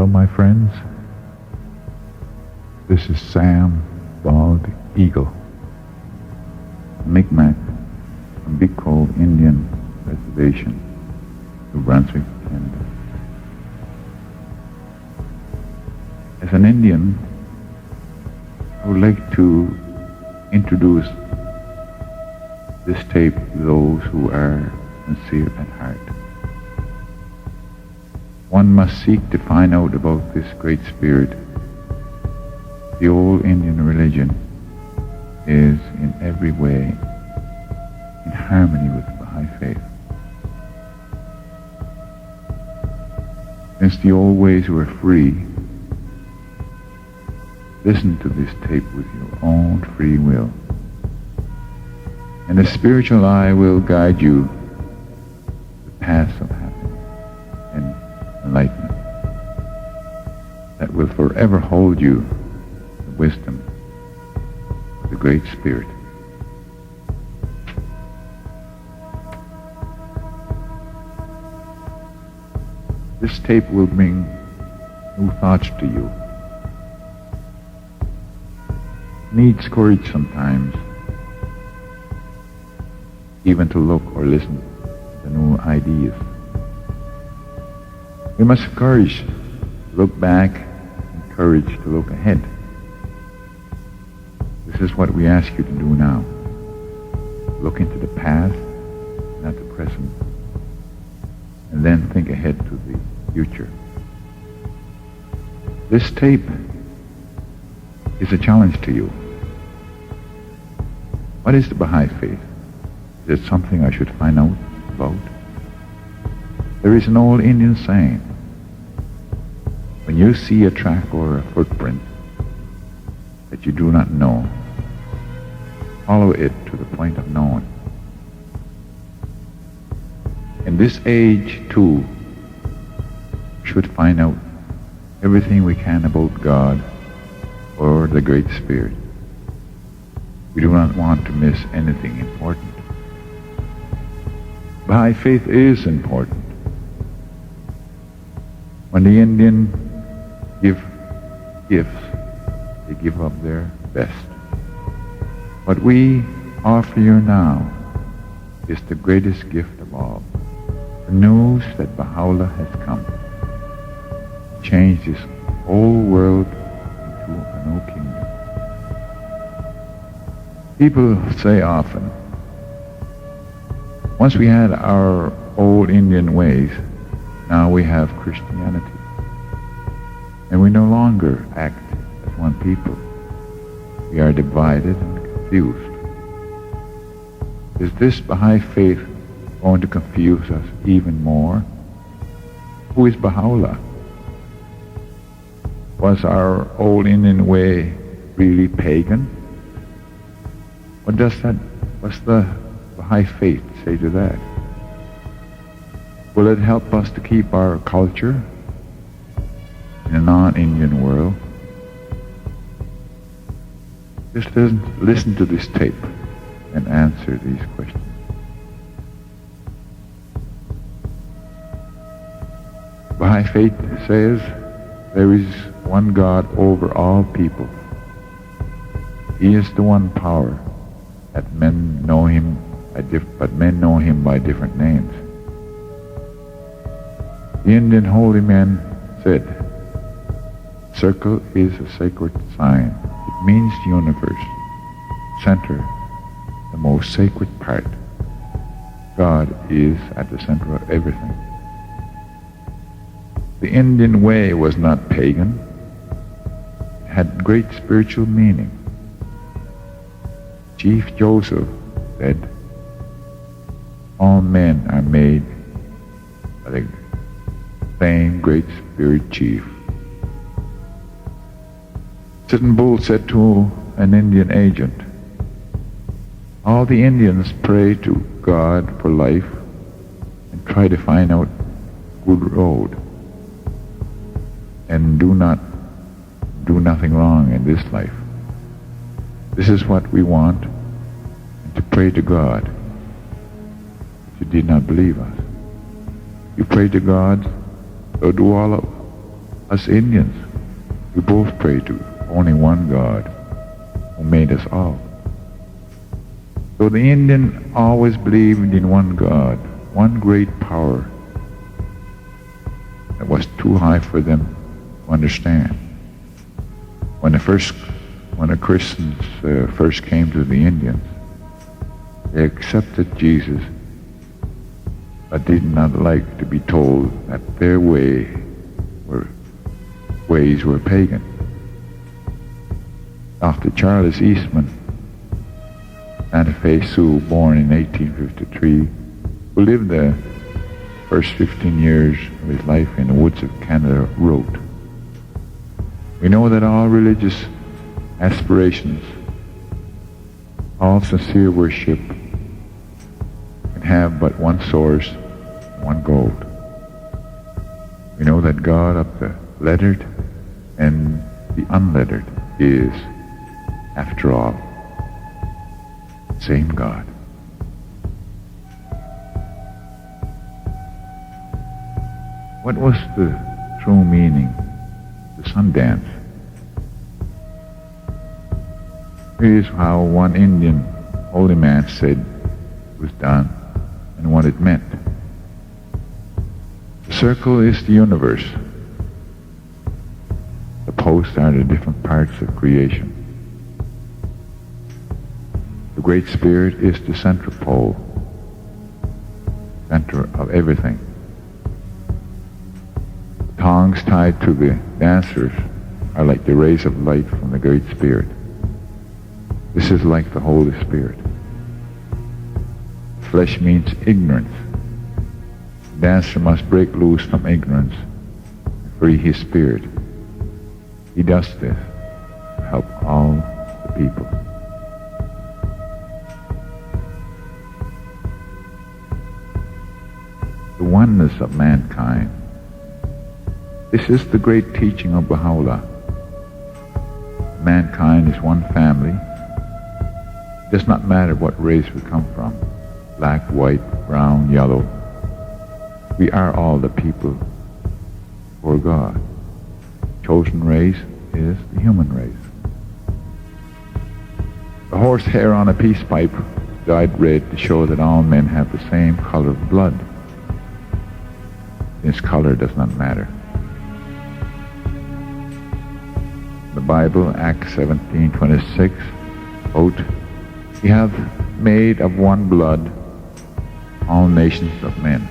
Hello, my friends. This is Sam, Bald Eagle, Mi'kmaq from Big Cove Indian Reservation, New Brunswick, Canada. As an Indian, I would like to introduce this tape to those who are sincere at heart. One must seek to find out about this great spirit. The old Indian religion is in every way in harmony with the Baha'i faith. Since the old ways were free, listen to this tape with your own free will. And the spiritual eye will guide you the paths of happiness and enlightenment that will forever hold you the wisdom of the Great Spirit. This tape will bring new thoughts to you. It needs courage sometimes, even to look or listen to new ideas. We must have courage to look back and courage to look ahead. This is what we ask you to do now. Look into the past and at the present, and then think ahead to the future. This tape is a challenge to you. What is the Baha'i faith? Is it something I should find out about? There is an old Indian saying, when you see a track or a footprint that you do not know, follow it to the point of knowing. In this age, too, we should find out everything we can about God or the Great Spirit. We do not want to miss anything important. Baha'i faith is important. When the Indian give gifts, they give up their best. What we offer you now is the greatest gift of all. The news that Baha'u'llah has come to change this whole world into a new kingdom. People say often, once we had our old Indian ways, now we have Christianity. And we no longer act as one people. We are divided and confused. Is this Baha'i faith going to confuse us even more? Who is Baha'u'llah? Was our old Indian way really pagan? What's the Baha'i faith say to that? Will it help us to keep our culture in a non-Indian world? Just listen to this tape and answer these questions. Baha'i faith says there is one God over all people. He is the one power that men know him but men know him by different names. The Indian holy man said, circle is a sacred sign. It means the universe, center, the most sacred part. God is at the center of everything. The Indian way was not pagan. It had great spiritual meaning. Chief Joseph said, all men are made by the same great spirit chief. Sitting Bull said to an Indian agent, all the Indians pray to God for life and try to find out good road and do nothing wrong in this life. This is what we want, and to pray to God. But you did not believe us. You pray to God, so do all of Us Indians, we both pray to only one God who made us all. So the Indian always believed in one God, one great power that was too high for them to understand. When the Christians first came to the Indians, they accepted Jesus, but did not like to be told that their ways were pagan. Dr. Charles Eastman, Santa Fe Sioux, born in 1853, who lived the first 15 years of his life in the woods of Canada, wrote, "We know that all religious aspirations, all sincere worship, can have but one source, one goal. We know that God of the lettered and the unlettered is, after all, the same God." What was the true meaning of the sun dance? Here is how one Indian holy man said it was done and what it meant. The circle is the universe. The posts are the different parts of creation. The Great Spirit is the central pole, center of everything. The tongues tied to the dancers are like the rays of light from the Great Spirit. This is like the Holy Spirit. Flesh means ignorance. The dancer must break loose from ignorance and free his spirit. He does this to help all the people. The oneness of mankind. This is the great teaching of Baha'u'llah. Mankind is one family. It does not matter what race we come from, black, white, brown, yellow. We are all the people for God. Chosen race is the human race. The horsehair on a peace pipe is dyed red to show that all men have the same color of blood. This color does not matter. The Bible, Acts 17:26, quote, "He hath made of one blood all nations of men."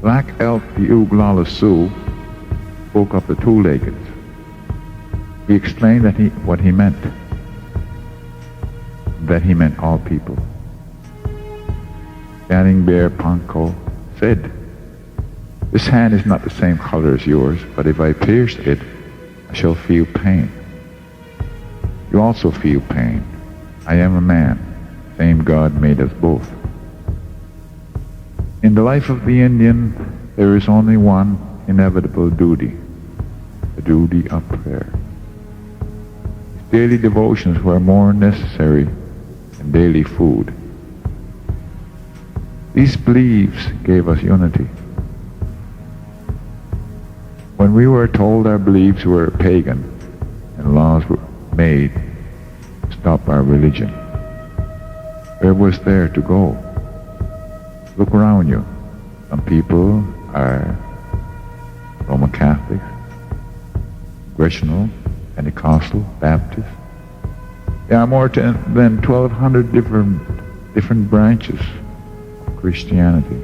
Black Elk, the Oglala Sioux, spoke of the two-legged. He explained what he meant. That he meant all people. Standing Bear Panko said, "This hand is not the same color as yours, but if I pierce it, I shall feel pain. You also feel pain. I am a man. Same God made us both." In the life of the Indian, there is only one inevitable duty, the duty of prayer. His daily devotions were more necessary than daily food. These beliefs gave us unity. When we were told our beliefs were pagan and laws were made to stop our religion, where was there to go? Look around you. Some people are Roman Catholics, Congregational, Pentecostal, Baptist. There are more than 1,200 different branches of Christianity.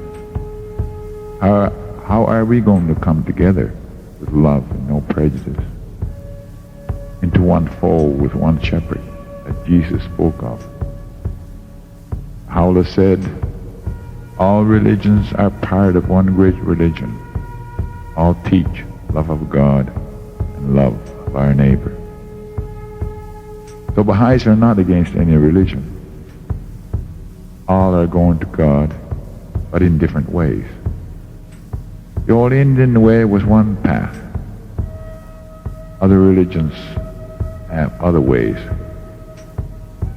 How are we going to come together with love and no prejudice into one fold with one shepherd that Jesus spoke of? Baha'u'llah said, "All religions are part of one great religion. All teach love of God and love of our neighbor." So Baha'is are not against any religion. All are going to God, but in different ways. The old Indian way was one path. Other religions have other ways.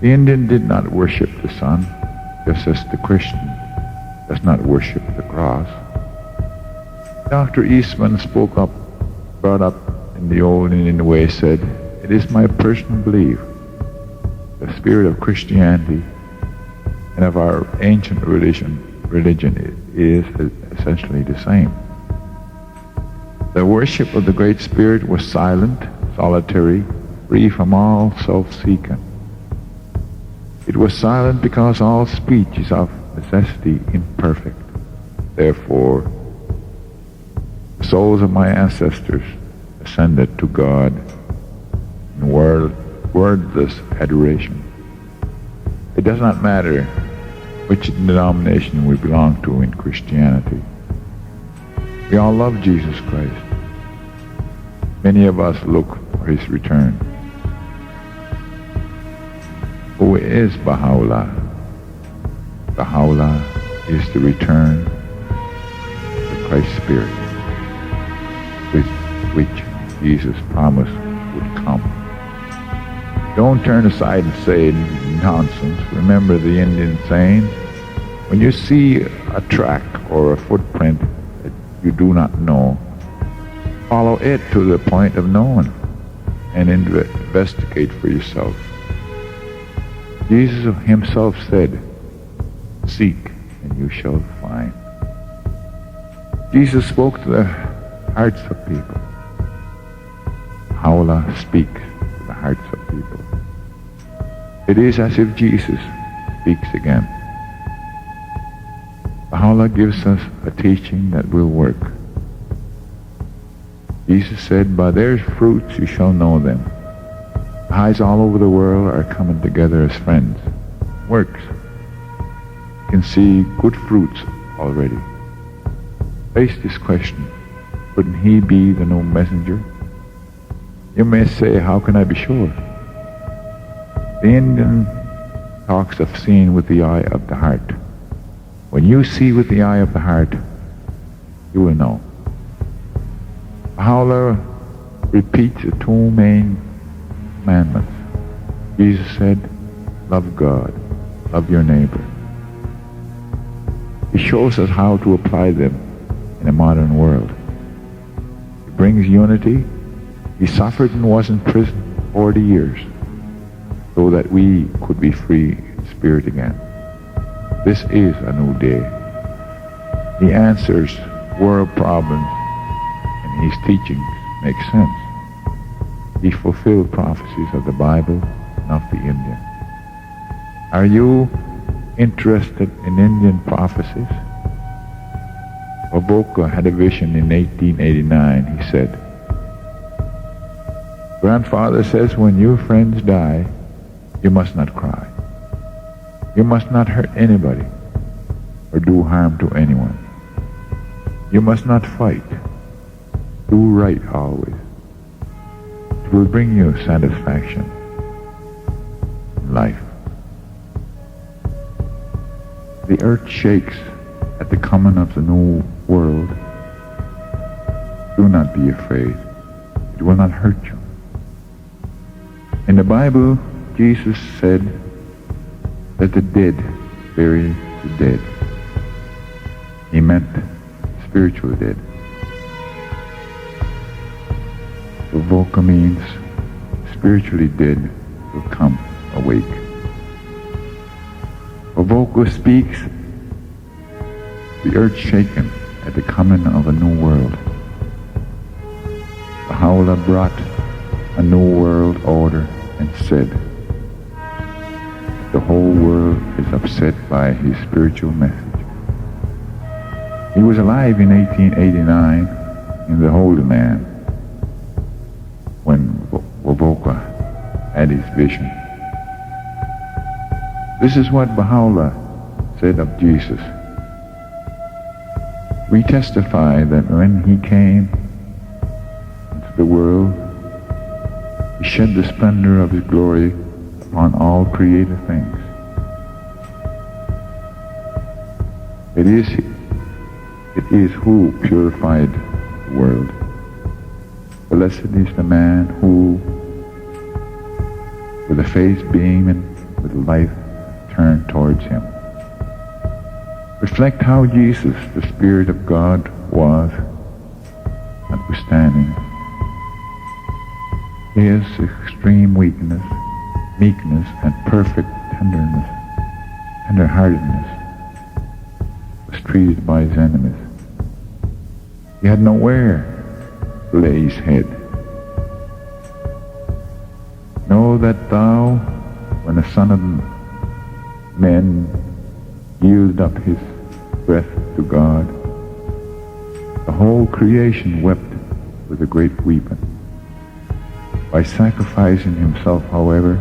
The Indian did not worship the sun, just as the Christian does not worship the cross. Dr. Eastman spoke up, brought up in the old Indian way, said, "It is my personal belief the spirit of Christianity and of our ancient religion is essentially the same. The worship of the Great Spirit was silent, solitary, free from all self-seeking. It was silent because all speech is of necessity imperfect. Therefore, the souls of my ancestors ascended to God in wordless adoration. It does not matter which denomination we belong to in Christianity. We all love Jesus Christ. Many of us look for his return. Who is Baha'u'llah? Baha'u'llah is the return of the Christ Spirit, with which Jesus promised would come. Don't turn aside and say nonsense. Remember the Indian saying, when you see a track or a footprint that you do not know, follow it to the point of knowing and investigate for yourself. Jesus himself said, "Seek and you shall find." Jesus spoke to the hearts of people. Baha'u'llah speaks to the hearts of people. It is as if Jesus speaks again. Baha'u'llah gives us a teaching that will work. Jesus said, "By their fruits you shall know them." Baha'is all over the world are coming together as friends. Works. You can see good fruits already. Face this question. Couldn't he be the new messenger? You may say, how can I be sure? The Indian talks of seeing with the eye of the heart. When you see with the eye of the heart, you will know. Baha'u'llah repeats the two main commandments. Jesus said, love God, love your neighbor. He shows us how to apply them in a modern world. He brings unity. He suffered and was in prison 40 years so that we could be free in spirit again. This is a new day. He answers world problems and his teachings make sense. He fulfilled prophecies of the Bible and of the Indian. Are you interested in Indian prophecies? Oboka had a vision in 1889. He said, "Grandfather says when your friends die, you must not cry. You must not hurt anybody or do harm to anyone. You must not fight. Do right always. It will bring you satisfaction in life." The earth shakes at the coming of the new world. Do not be afraid. It will not hurt you. In the Bible, Jesus said that the dead bury the dead. He meant spiritual dead. Voka means spiritually dead will come awake. Voka speaks the earth shaken at the coming of a new world. Baha'u'llah brought a new world order and said the whole world is upset by his spiritual message. He was alive in 1889 in the Holy Land when Voka had his vision. This is what Baha'u'llah said of Jesus. We testify that when he came into the world, he shed the splendor of his glory upon all created things. It is who purified the world. Blessed is the man who, with a face beaming with life, turned towards him. Reflect how Jesus, the Spirit of God, was notwithstanding his extreme weakness, meekness, and perfect tenderheartedness, was treated by his enemies. He had nowhere to lay his head. Know that thou, when the Son of Men yielded up his breath to God, the whole creation wept with a great weeping. By sacrificing himself, however,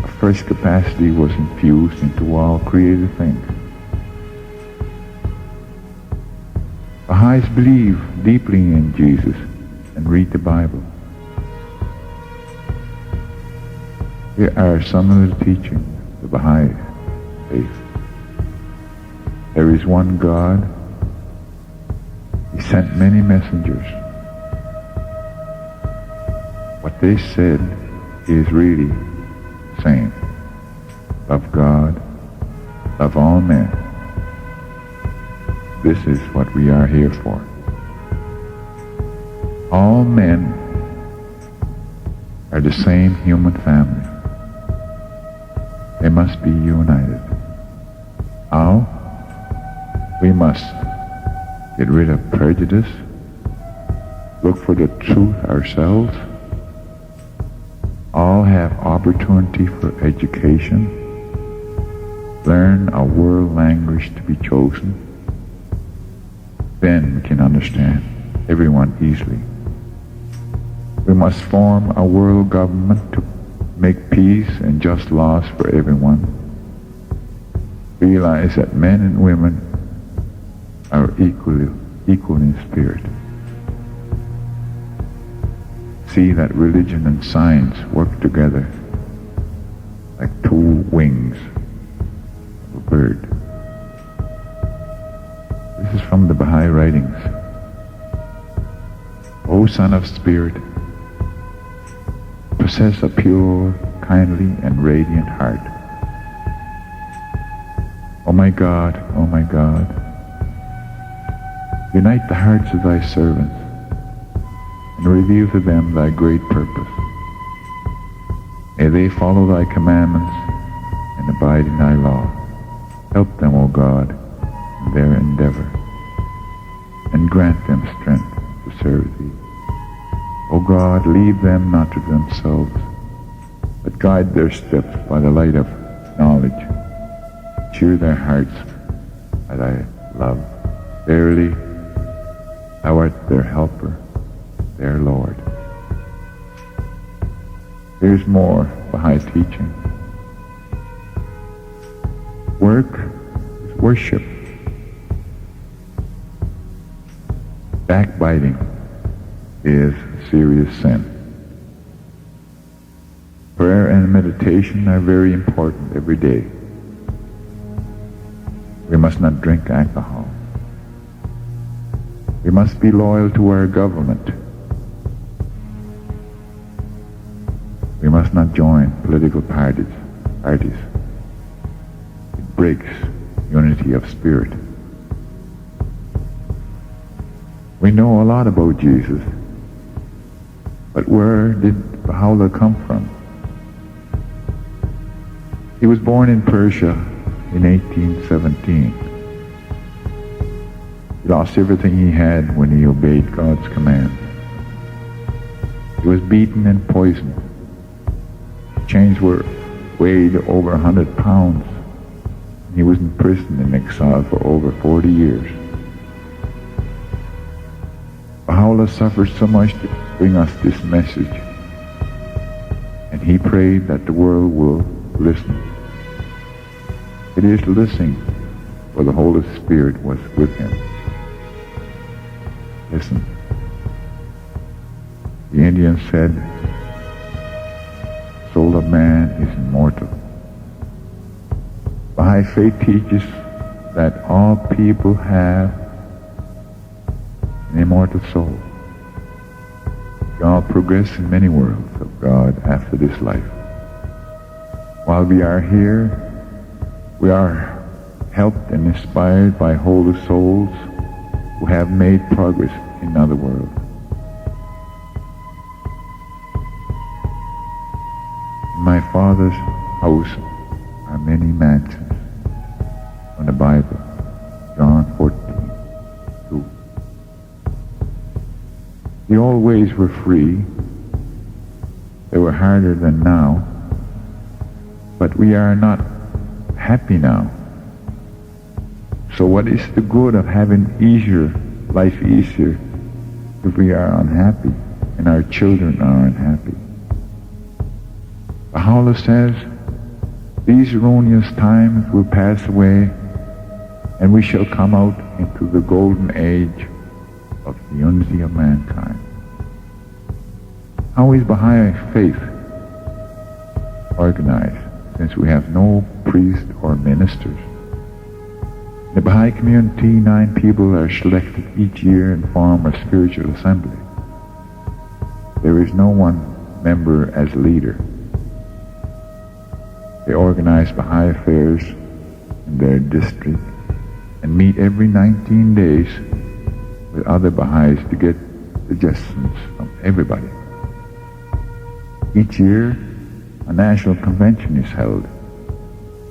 a fresh capacity was infused into all created things. Baha'is believe deeply in Jesus and read the Bible. Here are some of the teachings of the Baha'i faith. There is one God. He sent many messengers. What they said is really the same. Love God, love all men. This is what we are here for. All men are the same human family. They must be united. How? We must get rid of prejudice, look for the truth ourselves, all have opportunity for education, learn a world language to be chosen, then we can understand everyone easily. We must form a world government to make peace and just laws for everyone. Realize that men and women are equal in spirit. See that religion and science work together like two wings of a bird. This is from the Baha'i writings. O Son of Spirit, possess a pure, kindly, and radiant heart. O my God, unite the hearts of thy servants and reveal to them thy great purpose. May they follow thy commandments and abide in thy law. Help them, O God, in their endeavor, and grant them strength to serve thee. O God, leave them not to themselves, but guide their steps by the light of knowledge. Cheer their hearts by thy love. Verily, thou art their helper, their Lord. There's more Baha'i teaching. Work is worship. Backbiting is serious sin. Prayer and meditation are very important every day. We must not drink alcohol. We must be loyal to our government. We must not join political parties. It breaks unity of spirit. We know a lot about Jesus, but where did Baha'u'llah come from? He was born in Persia in 1817. He lost everything he had when he obeyed God's command. He was beaten and poisoned. Chains weighed over 100 pounds. He was imprisoned and exiled for over 40 years. Baha'u'llah suffered so much to bring us this message, and he prayed that the world will listen. It is listening, for the Holy Spirit was with him. Listen. The Indian said, "The soul of man is immortal." Baha'i faith teaches that all people have an immortal soul. We all progress in many worlds of God after this life. While we are here, we are helped and inspired by holy souls who have made progress in another world. In my Father's house are many mansions. From the Bible, John 14:2. The old ways were free. They were harder than now. But we are not happy now. So what is the good of having life easier, if we are unhappy and our children are unhappy? Baha'i says, these erroneous times will pass away and we shall come out into the golden age of the unity of mankind. How is Baha'i faith organized, since we have no priest or ministers? In the Baha'i community, 9 people are selected each year and form a spiritual assembly. There is no one member as leader. They organize Baha'i affairs in their district and meet every 19 days with other Baha'is to get suggestions from everybody. Each year, a national convention is held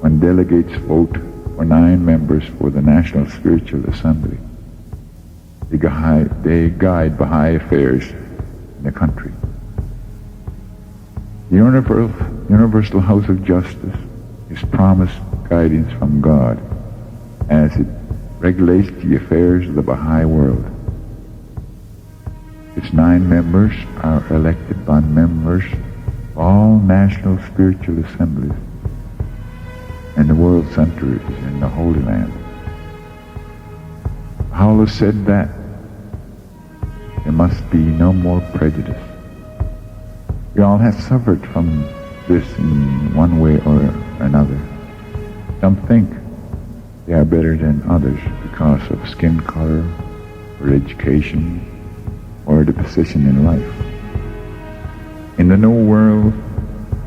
when delegates vote for 9 members for the National Spiritual Assembly. They guide Baha'i affairs in the country. The Universal House of Justice is promised guidance from God as it regulates the affairs of the Baha'i world. Its 9 members are elected by members of all national spiritual assemblies, and the world center is in the Holy Land. Baha'i said that there must be no more prejudice. We all have suffered from this in one way or another. Some think they are better than others because of skin color, or education, or the position in life. In the new world,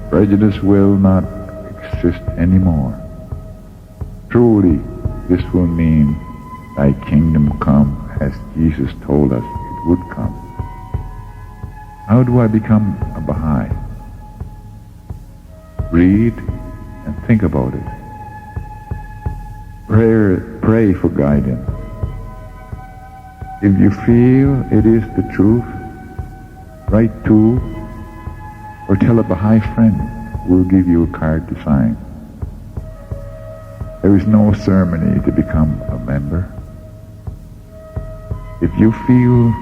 prejudice will not exist anymore. Truly, this will mean thy kingdom come as Jesus told us it would come. How do I become a Baha'i? Read and think about it. Pray for guidance. If you feel it is the truth, write to or tell a Baha'i friend who will give you a card to sign. There is no ceremony to become a member. If you feel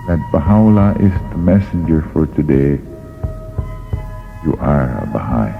that Baha'u'llah is the messenger for today, you are a Baha'i.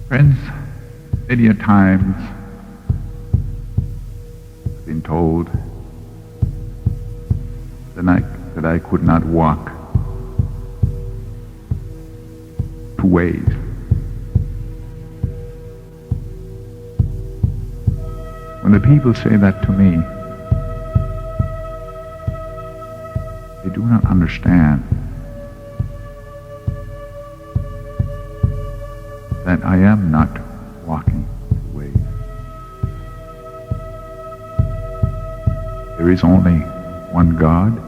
Friends, many a times I've been told that I could not walk 2 ways. When the people say that to me, they do not understand that I am not walking 2 ways. There is only one God.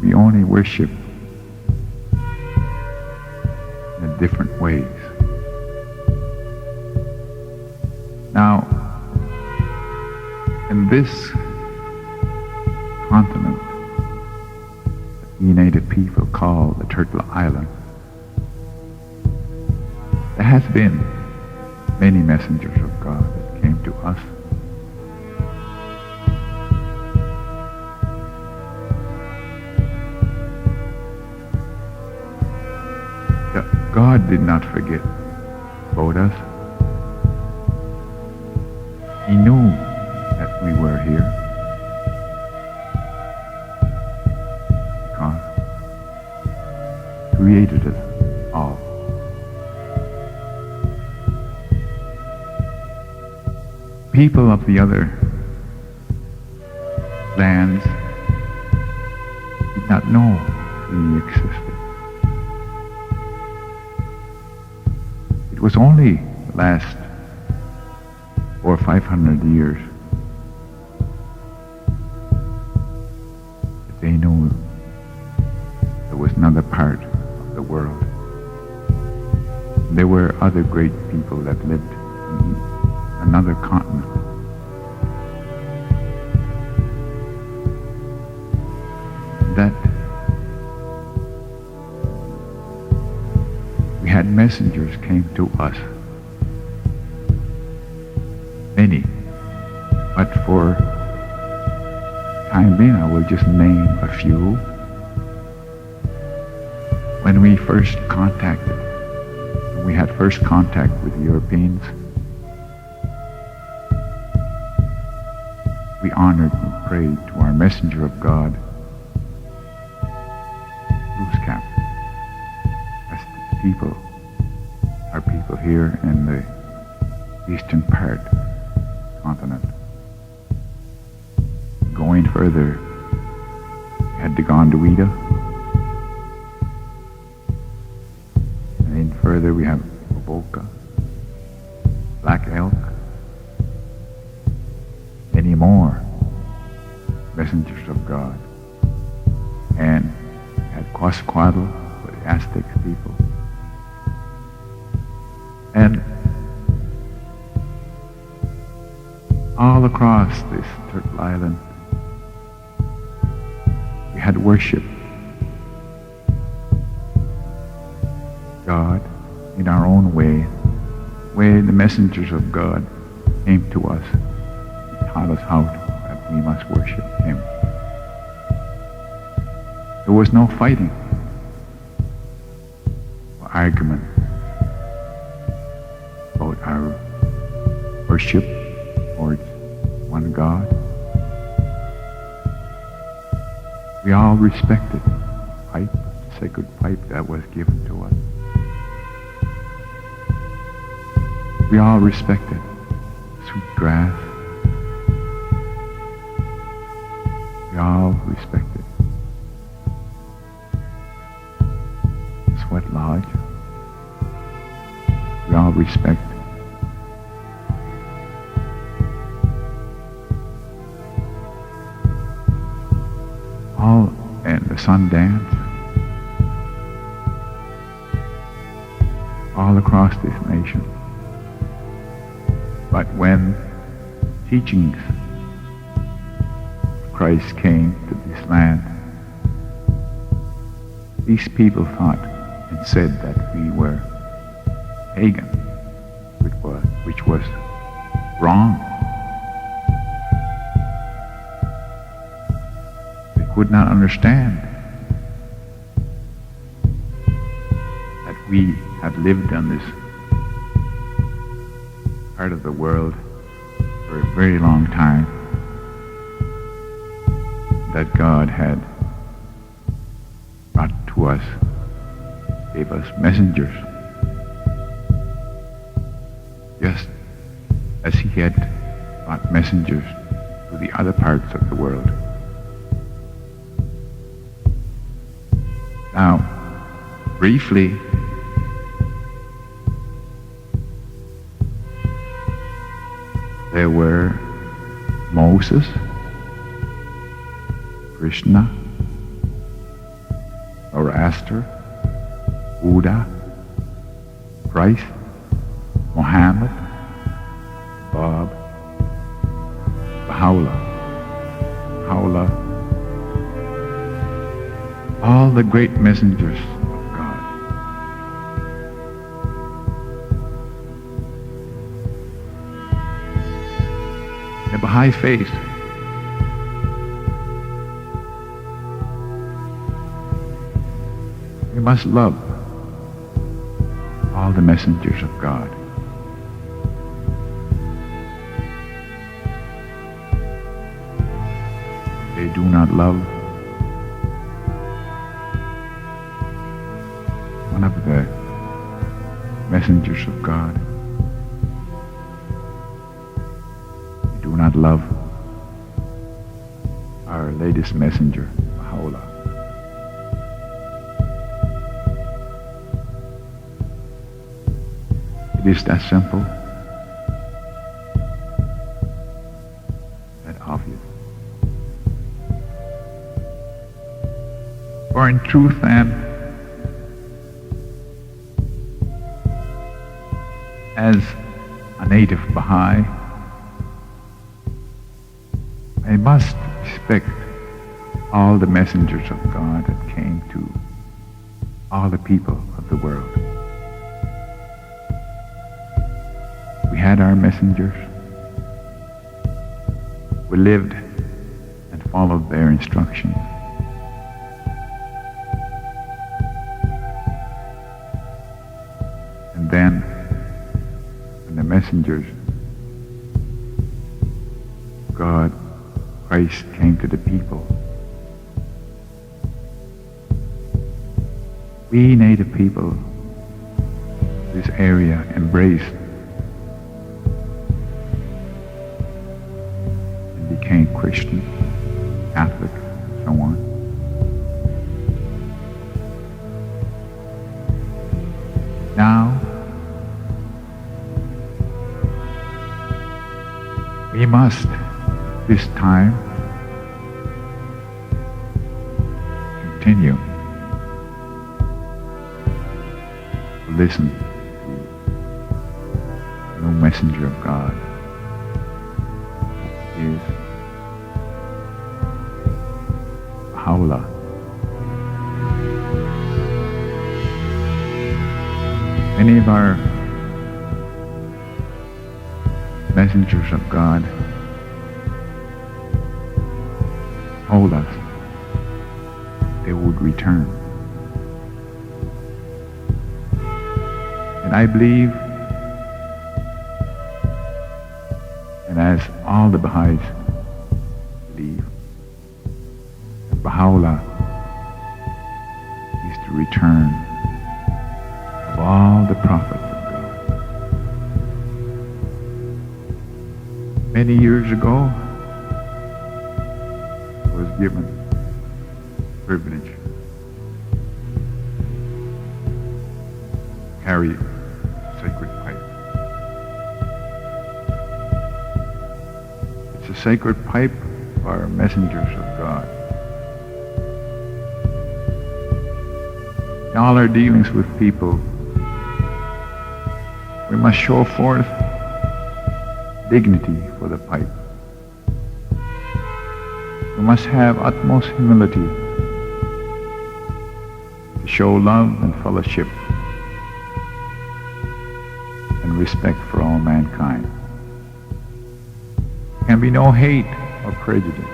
We only worship in a different ways. Now, in this continent that we native people call the Turtle Island, there has been many messengers of God that came to us. God did not forget about us. He knew that we were here because He created us all. People of the other lands did not know we existed. It was only the last 400 or 500 years that they knew there was another part of the world. There were other great people that lived in another continent. That we had messengers came to us. Many. But for time being, I will just name a few. When we first contacted, when we had first contact with the Europeans, we honored and prayed to our messenger of God, Glooskap. As the people, our people here in the eastern part continent. Going further, we had the Gondowida, and then further we have Boboka, Black Elk, many more messengers of God, and had Quasquatl for the Aztec people, and all across this Turtle Island, we had worship God in our own way, where the messengers of God came to us and taught us how that we must worship Him. There was no fighting or argument about our worship towards one God. We all respected the pipe, the sacred pipe that was given to us. We all respected sweet grass. We all respected Sweat Lodge. We all respect all and the Sundance, all across this nation. But when teachings of Christ came to this land, these people thought and said that we were pagan, which was wrong. They could not understand that we had lived on this part of the world for a very long time, that God had brought to us, gave us messengers, just as He had brought messengers to the other parts of the world. Now, briefly, there were Moses, Krishna, Zoroaster, Buddha, Christ, Muhammad, Bob, Baha'u'llah, all the great messengers of God. The Baha'i faith we must love all the messengers of God. They do not love one of the messengers of God. They do not love our latest messenger, Baha'u'llah. It is that simple, that obvious. For in truth and as a native Baha'i, I must respect all the messengers of God that came to all the people of the world. We had our messengers. We lived and followed their instructions. And then, when the messengers, God, Christ, came to the people, we native people, this area, embraced and became Christian, Catholic, and so on. Now, we must, this time, continue to listen to no messenger of God is Baha'u'llah. Many of our messengers of God told us they would return. And I believe, and as all the Baha'is believe, that Baha'u'llah is the return of all the prophets of God. Many years ago, I was given the privilege to carry a sacred pipe. It's a sacred pipe for our messengers of God. In all our dealings with people, we must show forth dignity for the pipe. We must have utmost humility to show love and fellowship and respect for all mankind. There can be no hate or prejudice.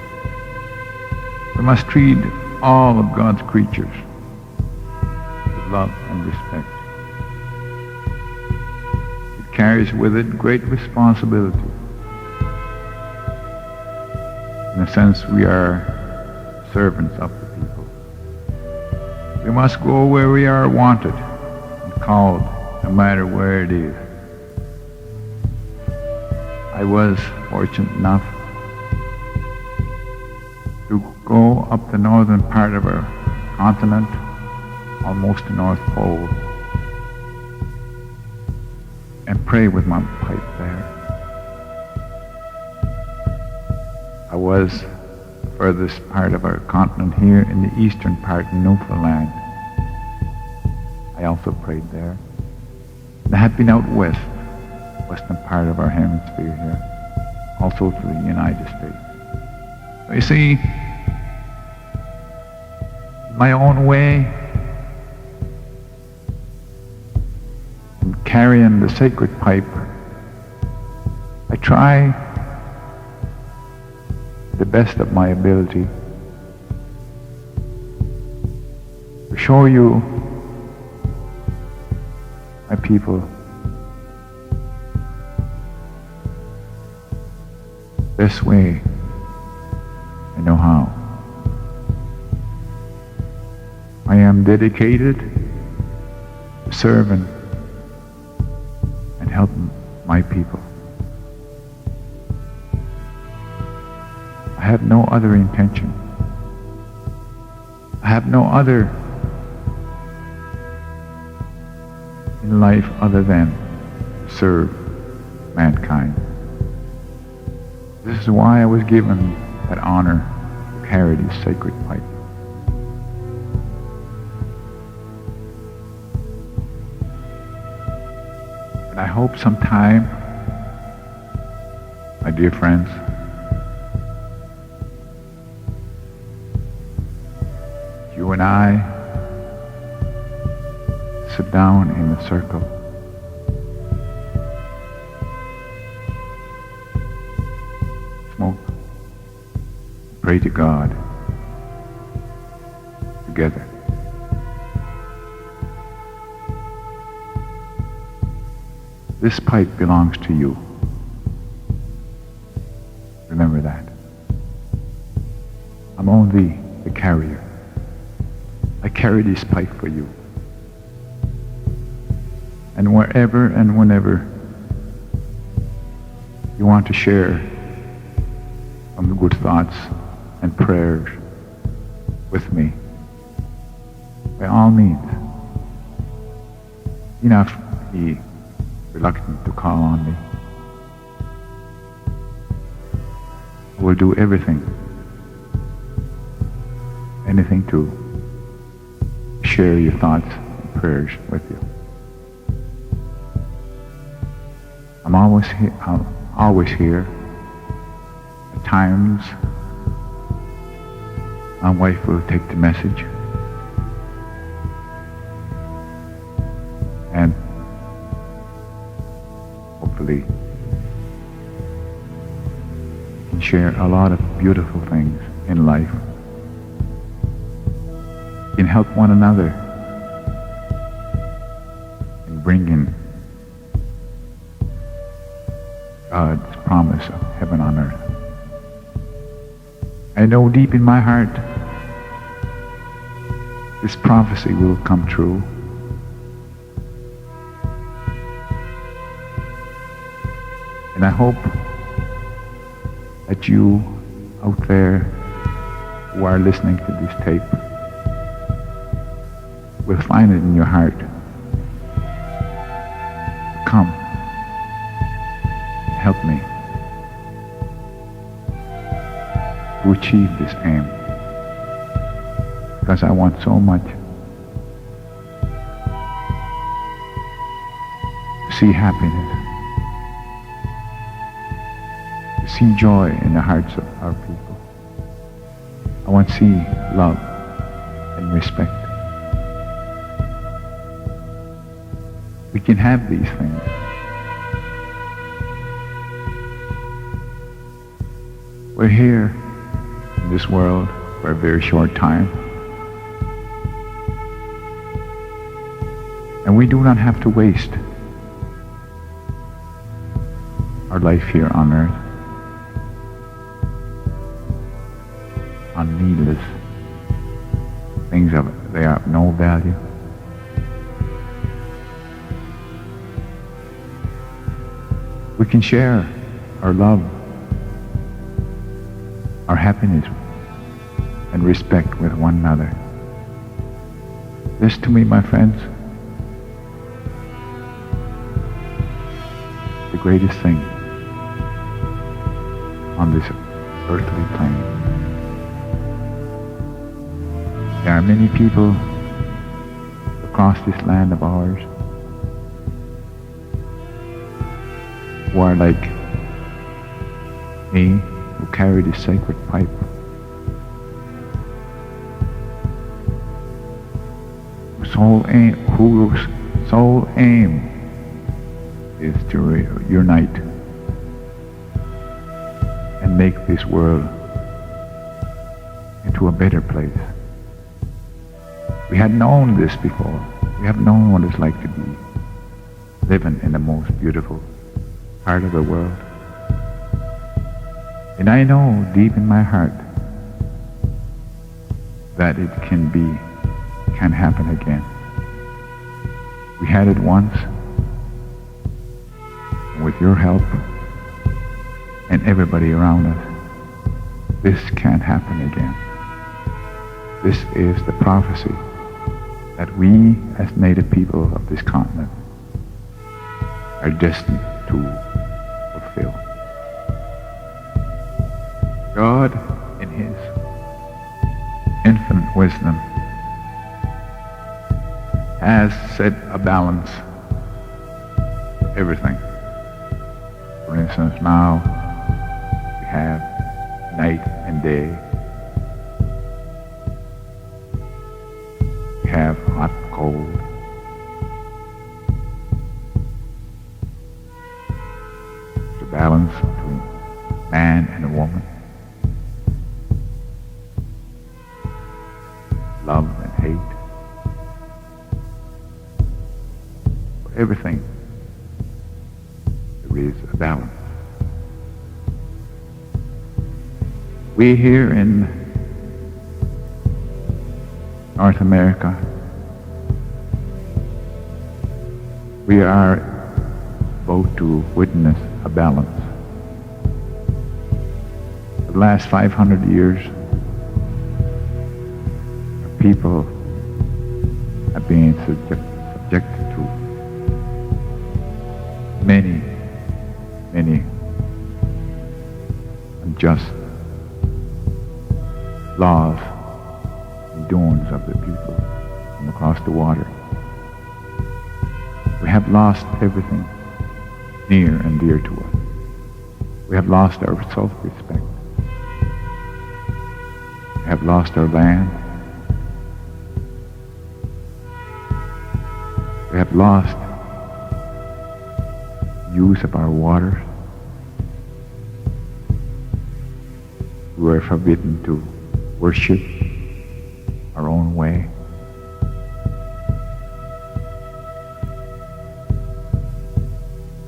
We must treat all of God's creatures with love and respect. It carries with it great responsibility. In a sense, we are servants of the people. We must go where we are wanted and called, no matter where it is. I was fortunate enough to go up the northern part of our continent, almost the North Pole, and pray with my pipe there. I was the furthest part of our continent here in the eastern part in Newfoundland. I also prayed there. I had been out west, western part of our hemisphere here, also to the United States. So you see, my own way, in carrying the sacred pipe, I try to the best of my ability to show you, my people, best way I know how. I am dedicated to serving and helping my people. I have no other intention. I have no other in life other than to serve mankind. This is why I was given that honor to carry this sacred pipe. And I hope sometime, my dear friends, you and I sit down in a circle, smoke, pray to God together. This pipe belongs to you. Remember that. I'm only the carrier. I carry this pipe for you. And wherever and whenever you want to share some good thoughts and prayers with me, by all means, do not be reluctant to call on me. I will do everything, anything to share your thoughts and prayers with you. I'm always here. At times, my wife will take the message and hopefully we can share a lot of beautiful things in life. We can help one another in bringing God's promise of heaven on earth. I know deep in my heart this prophecy will come true. And I hope that you out there who are listening to this tape will find it in your heart to come and help me to achieve this aim, because I want so much to see happiness, to see joy in the hearts of our people. I want to see love and respect. We can have these things. We're here in this world for a very short time. And we do not have to waste our life here on earth on needless things they are of no value. We can share our love, our happiness, and respect with one another. This, to me, my friends, the greatest thing on this earthly plane. There are many people across this land of ours who are like me, who carry the sacred pipe. Whose sole aim is to unite and make this world into a better place. We had known this before. We have known what it's like to be living in the most beautiful part of the world. And I know deep in my heart that it can happen again. We had it once, and with your help and everybody around us, this can happen again. This is the prophecy that we as native people of this continent are destined to fulfill. God, in His infinite wisdom, has set a balance for everything. For instance, now we have night and day. We have hot, cold. There's a balance between man and a woman. Love and hate. For everything, there is a balance. We here in North America, we are about to witness a balance. For the last 500 years, people have been subjected to many unjust laws and doings of the people from across the water. We have lost everything near and dear to us. We have lost our self-respect. We have lost our land. We have lost use of our waters. We were forbidden to worship our own way.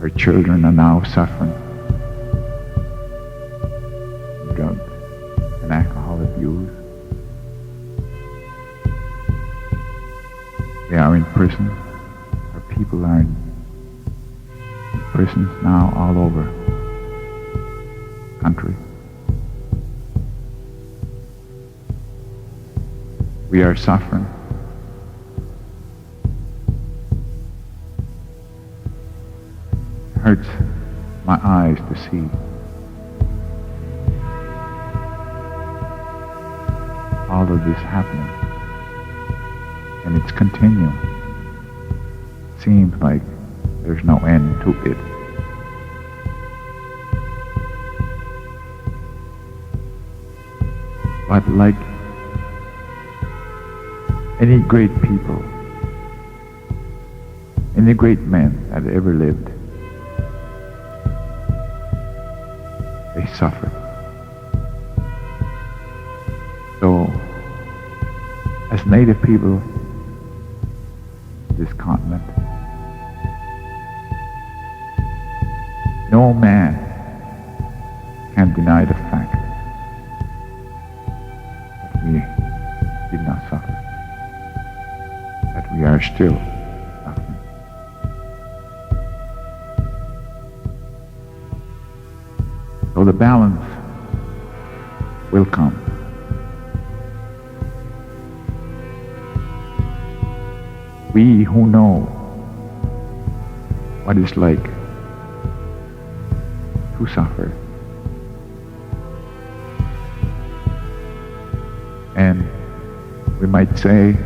Our children are now suffering drug and alcohol abuse. They are in prison. Our people are in prisons now all over the country. We are suffering. It hurts my eyes to see all of this happening. And it's continuing. Seems like there's no end to it. But like any great people, any great men that ever lived, they suffered. So, as native people of this continent, no man can deny the fact that we did not suffer, that we are still suffering. So the balance will come. We who know what it's like to suffer, and we might say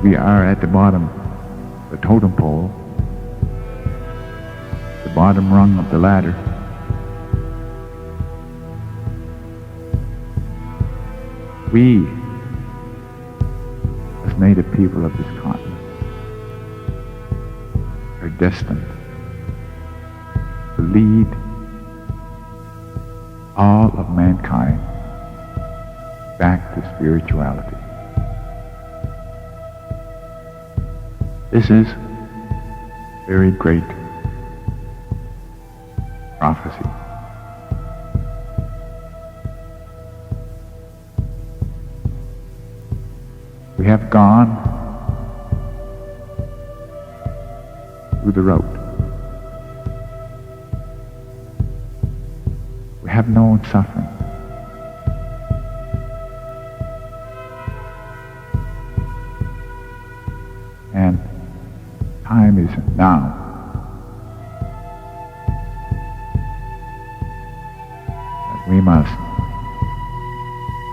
we are at the bottom of the totem pole, bottom rung of the ladder. We, as native people of this continent, are destined to lead all of mankind back to spirituality. This is very great prophecy. We have gone through the road. We have known suffering. And time is now that we must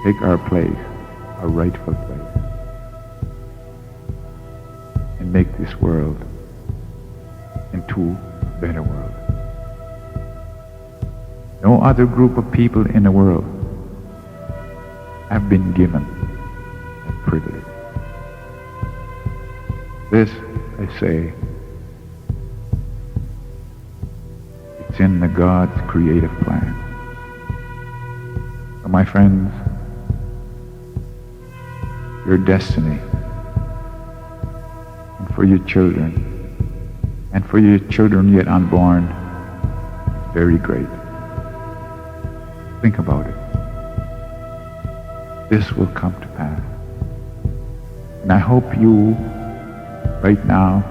take our place, our rightful place, and make this world into a better world. No other group of people in the world have been given that privilege. This, I say, it's in the God's creative plan. So my friends, your destiny, and for your children, and for your children yet unborn, is very great. Think about it. This will come to pass. And I hope you, right now,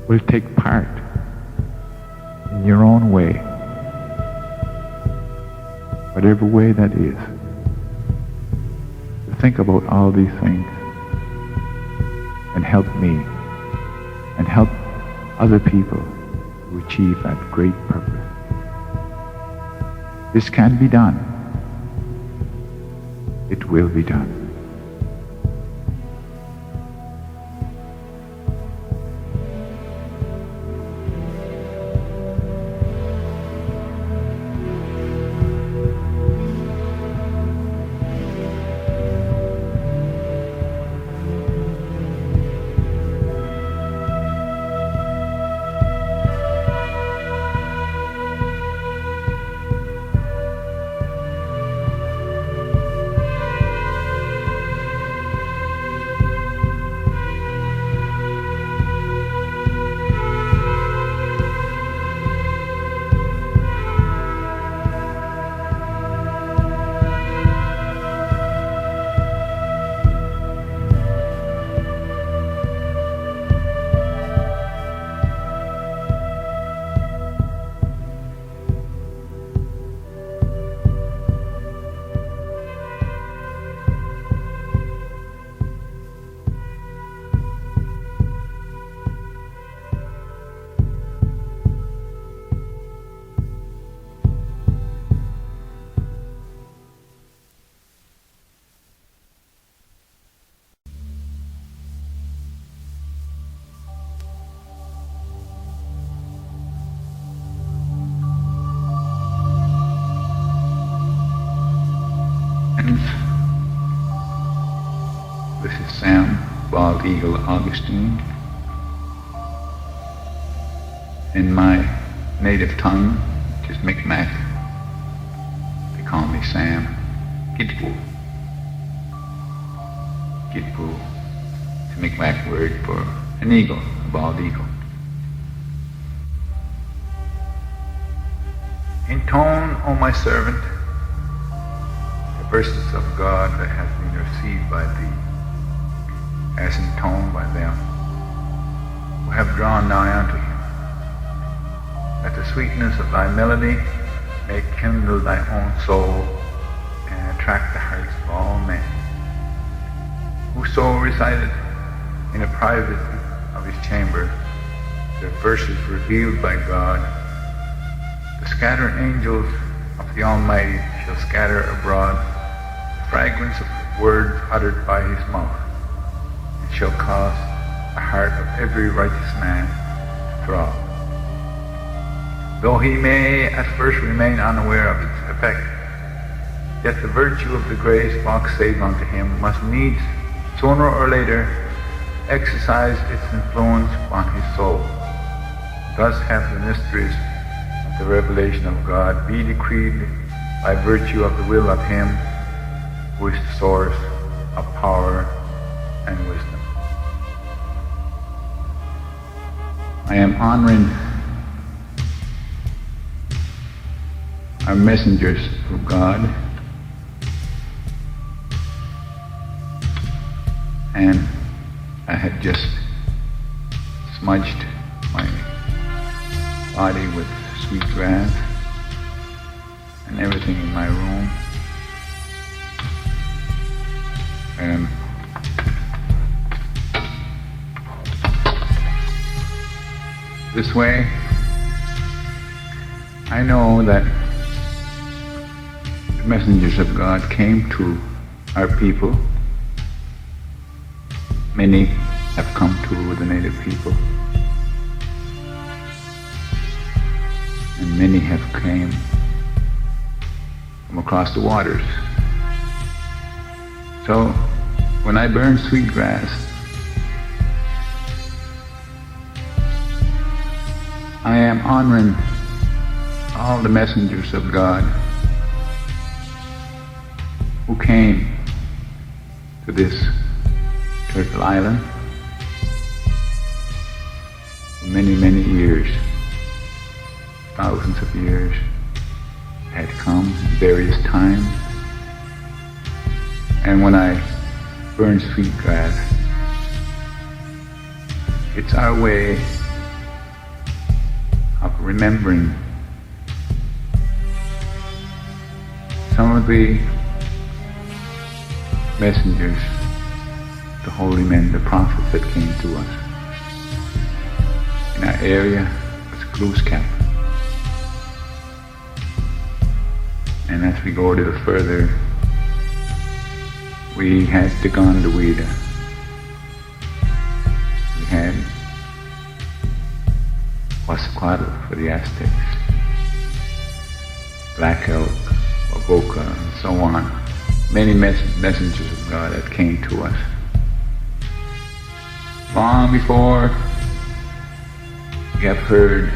will take part in your own way, whatever way that is, to think about all these things and help me and help other people to achieve that great purpose. This can be done. It will be done. This is Sam, Bald Eagle Augustine. In my native tongue, which is Mi'kmaq, they call me Sam Gitpoo. Gitpoo is a Mi'kmaq word for an eagle, a bald eagle. Intone, O my servant, the verses of God that have been received by thee, as intoned by them who have drawn nigh unto him, that the sweetness of thy melody may kindle thy own soul and attract the hearts of all men. Whoso resided in the privacy of his chamber, the verses revealed by God, the scattered angels of the Almighty shall scatter abroad the fragrance of words uttered by his mouth, and shall cause the heart of every righteous man to throb. Though he may at first remain unaware of its effect, yet the virtue of the grace vouchsafed unto him must needs, sooner or later, exercise its influence upon his soul. Thus have the mysteries of the revelation of God be decreed by virtue of the will of him who is the source of power and wisdom. I am honoring our messengers of God, and I had just smudged my body with sweet grass and everything in my room, and this way I know that the messengers of God came to our people. Many have come to the native people, and many have came from across the waters. So when I burn sweet grass, I am honoring all the messengers of God who came to this Turtle Island for many, many years, thousands of years, had come at various times. And when I burn sweet grass, it's our way of remembering some of the messengers, the holy men, the prophets that came to us. In our area was Glooscap. And as we go a little further, we had Tigondawida. We had Quetzalcoatl for the Aztecs, Black Elk, Waboka, and so on. Many messengers of God that came to us long before we have heard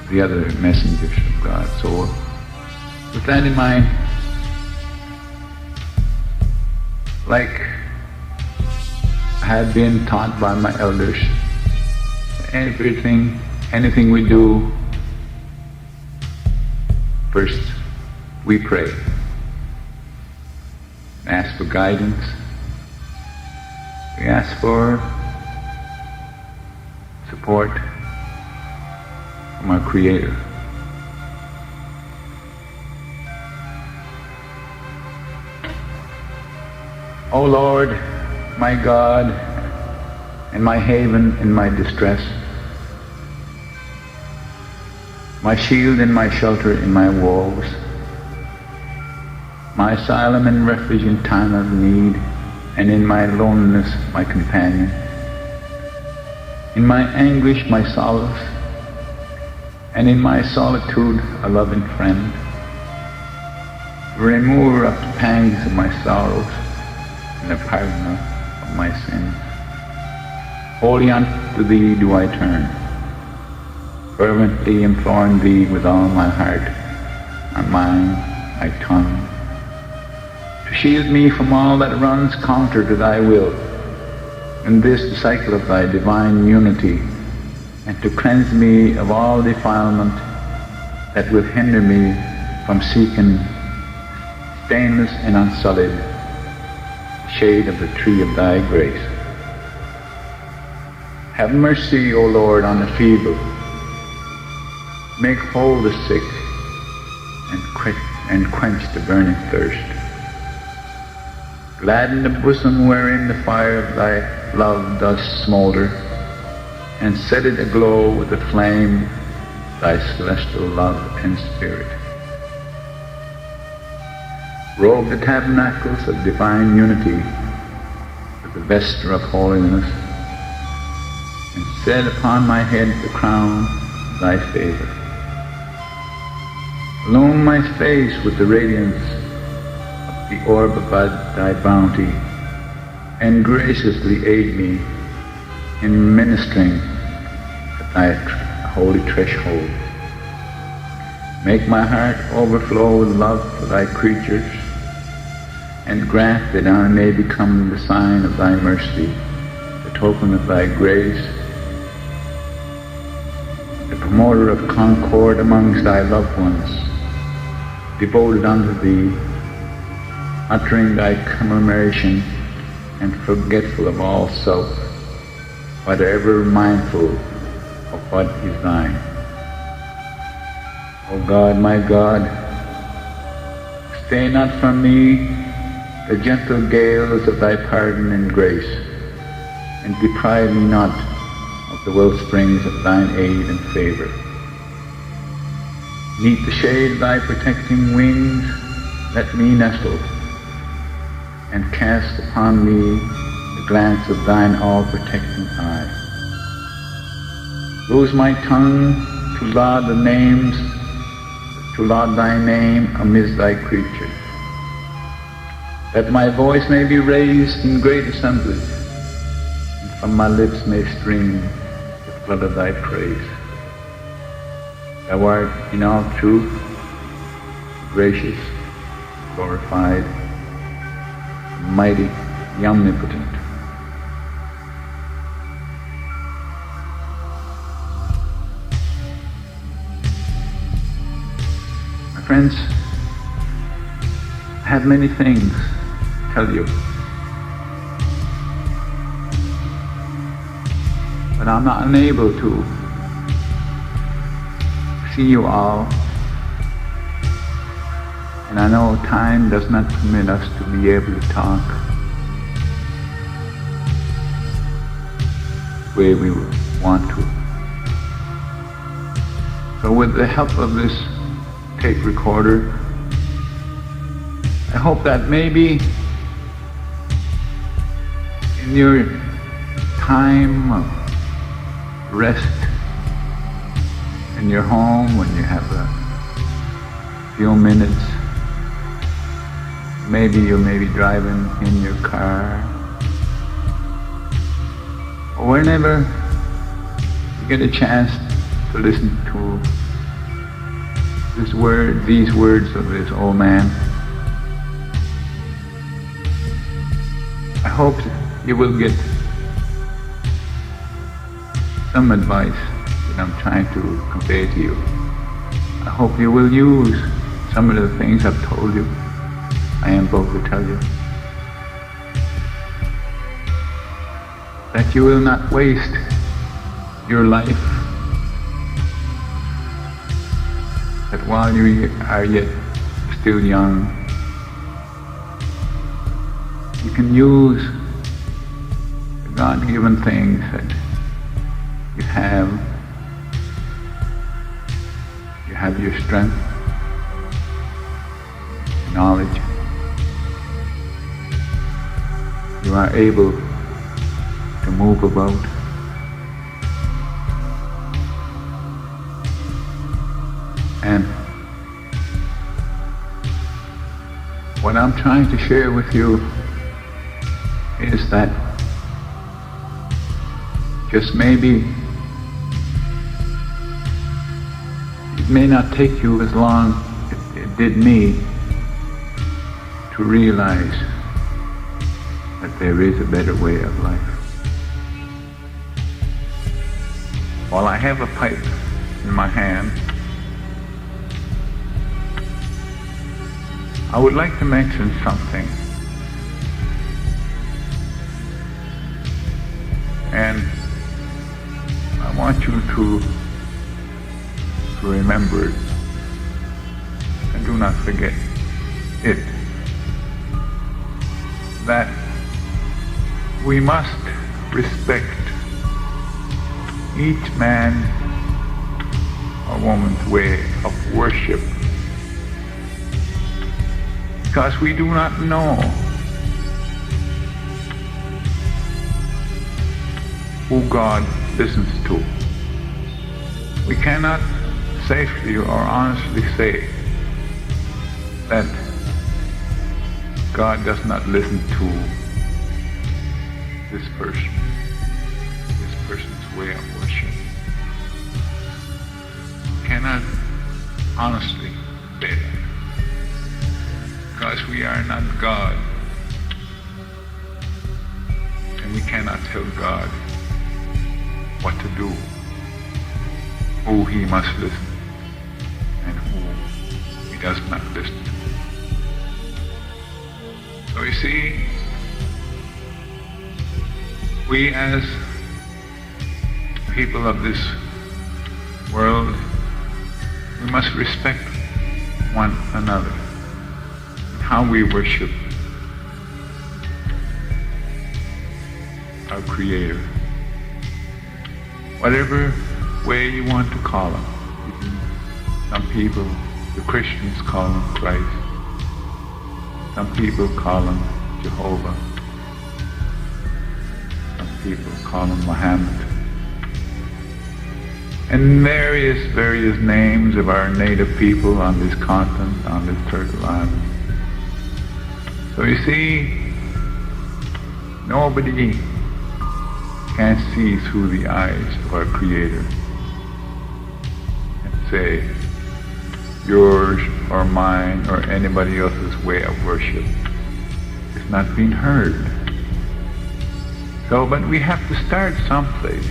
of the other messengers of God. So with that in mind, like I had been taught by my elders, anything we do, first we pray, ask for guidance, we ask for support from our Creator. O Lord, my God, and my haven in my distress, my shield and my shelter in my woes, my asylum and refuge in time of need, and in my loneliness my companion, in my anguish my solace, and in my solitude a loving friend, the remover of the pangs of my sorrows, and the pardoner of my sins. Wholly unto Thee do I turn, fervently imploring Thee with all my heart, my mind, my tongue, to shield me from all that runs counter to Thy will, in this cycle of Thy divine unity, and to cleanse me of all defilement that will hinder me from seeking stainless and unsullied shade of the tree of Thy grace. Have mercy, O Lord, on the feeble. Make whole the sick, and quench the burning thirst. Gladden the bosom wherein the fire of Thy love does smolder, and set it aglow with the flame of Thy celestial love and spirit. Robe the tabernacles of divine unity with the vesture of holiness, and set upon my head the crown of Thy favor. Illume my face with the radiance of the orb of thy bounty, and graciously aid me in ministering at thy holy threshold. Make my heart overflow with love for thy creatures, and grant that I may become the sign of thy mercy, the token of thy grace, the promoter of concord amongst thy loved ones, devoted unto thee, uttering thy commemoration and forgetful of all self, but ever mindful of what is thine. O God, my God, stay not from me the gentle gales of thy pardon and grace, and deprive me not of the wellsprings of thine aid and favor. Neath the shade of thy protecting wings, let me nestle, and cast upon me the glance of thine all-protecting eye. Loose my tongue to laud thy name amidst thy creatures, that my voice may be raised in great assemblies, and from my lips may stream the flood of thy praise. Thou art in all truth gracious, glorified, mighty, the omnipotent. My friends, I have many things to tell you, but I'm not unable to see you all, and I know time does not permit us to be able to talk the way we want to. So with the help of this tape recorder, I hope that maybe in your time of rest in your home, when you have a few minutes, maybe you may be driving in your car, or whenever you get a chance to listen to these words of this old man, I hope you will get some advice that I'm trying to convey to you. I hope you will use some of the things I've told you. I am both to tell you that you will not waste your life, that while you are yet still young, you can use the God-given things that you have. You have your strength, knowledge. You are able to move about. And what I'm trying to share with you is that just maybe it may not take you as long as it did me to realize that there is a better way of life. While I have a pipe in my hand, I would like to mention something. And I want you to remember it and do not forget it. That we must respect each man or woman's way of worship, because we do not know who God listens to. We cannot safely or honestly say that God does not listen to this person's way of worship. Cannot honestly say that, because we are not God, and we cannot tell God what to do, who he must listen and who he does not listen to. So you see, we as people of this world, we must respect one another and how we worship our Creator. Whatever way you want to call him. Some people, the Christians, call him Christ. Some people call him Jehovah. Some people call him Muhammad. And various names of our native people on this continent, on this turtle island. So you see, nobody can see through the eyes of our Creator and say, yours or mine or anybody else's way of worship is not being heard. So, but we have to start someplace.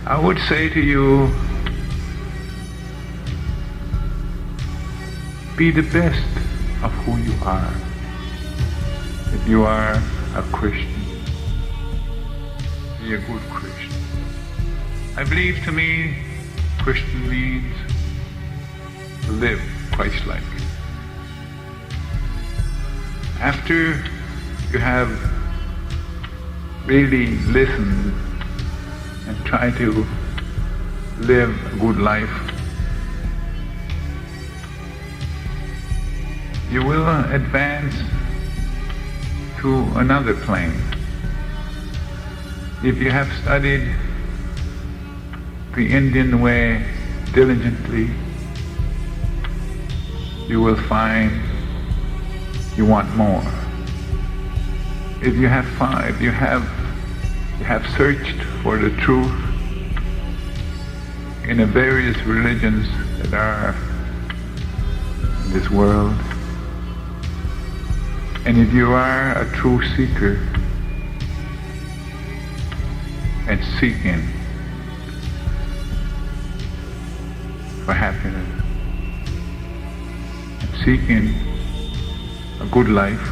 I would say to you, be the best of who you are. If you are a Christian, be a good Christian. I believe, to me, Christian means to live Christ-like. After you have really listened and try to live a good life, you will advance to another plane. If you have studied the Indian way diligently, you will find you want more. If you have searched for the truth in the various religions that are in this world, and if you are a true seeker and seeking for happiness and seeking a good life,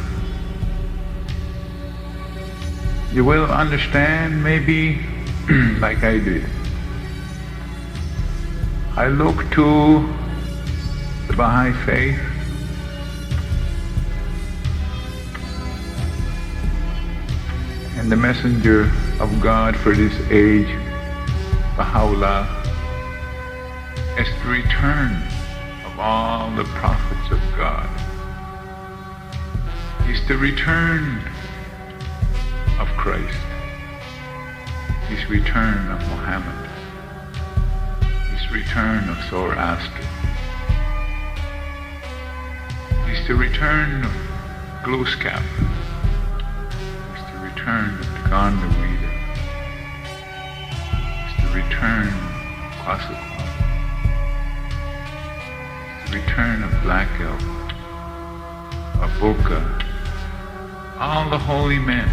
you will understand, maybe like I did. I look to the Baha'i faith and the messenger of God for this age, Baha'u'llah, as the return of all the prophets of God. He's the return of Christ. He's return of Muhammad. He's return of Zoroaster. He's the return of Glooskap. He's the return of the Gondawida. He's the return of Quasquequa. He's the return of Black Elk, of Boca, all the holy men.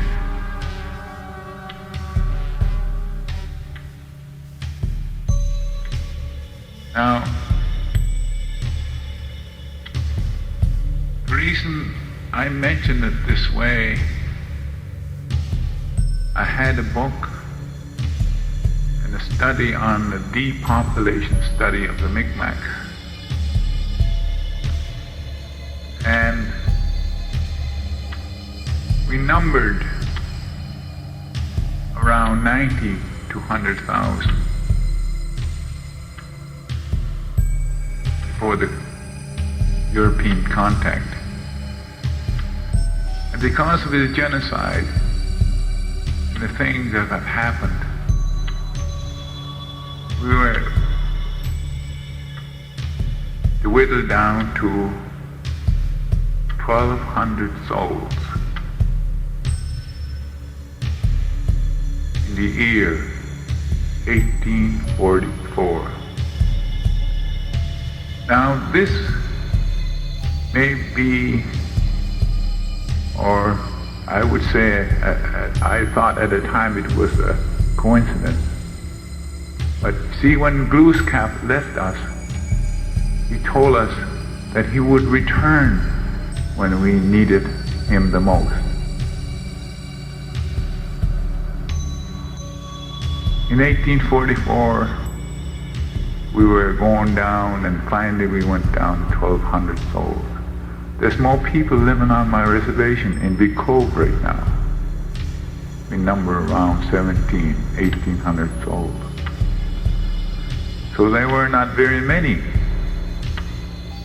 Now, the reason I mention it this way, I had a book and a study on the depopulation study of the Mi'kmaq. And we numbered around 90 to 100,000 before the European contact. And because of the genocide and the things that have happened, we were whittle down to 1,200 souls in the year 1844. Now this may be, or I would say, I thought at the time it was a coincidence. But see, when Glooskap left us, he told us that he would return when we needed him the most. In 1844, we were going down, and finally we went down to 1,200 souls. There's more people living on my reservation in Big Cove right now. We number around 1,800 souls. So they were not very many,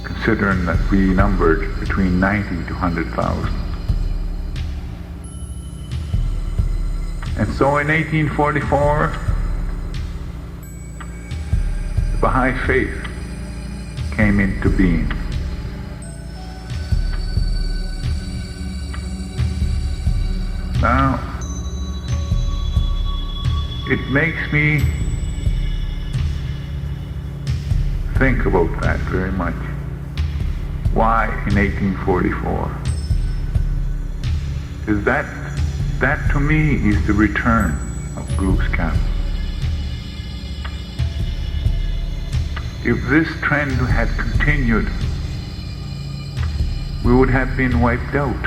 considering that we numbered between 90 to 100,000. And so in 1844, the Baha'i faith came into being. Now, it makes me think about that very much. Why in 1844? Because that to me is the return of Glooskap. If this trend had continued, we would have been wiped out,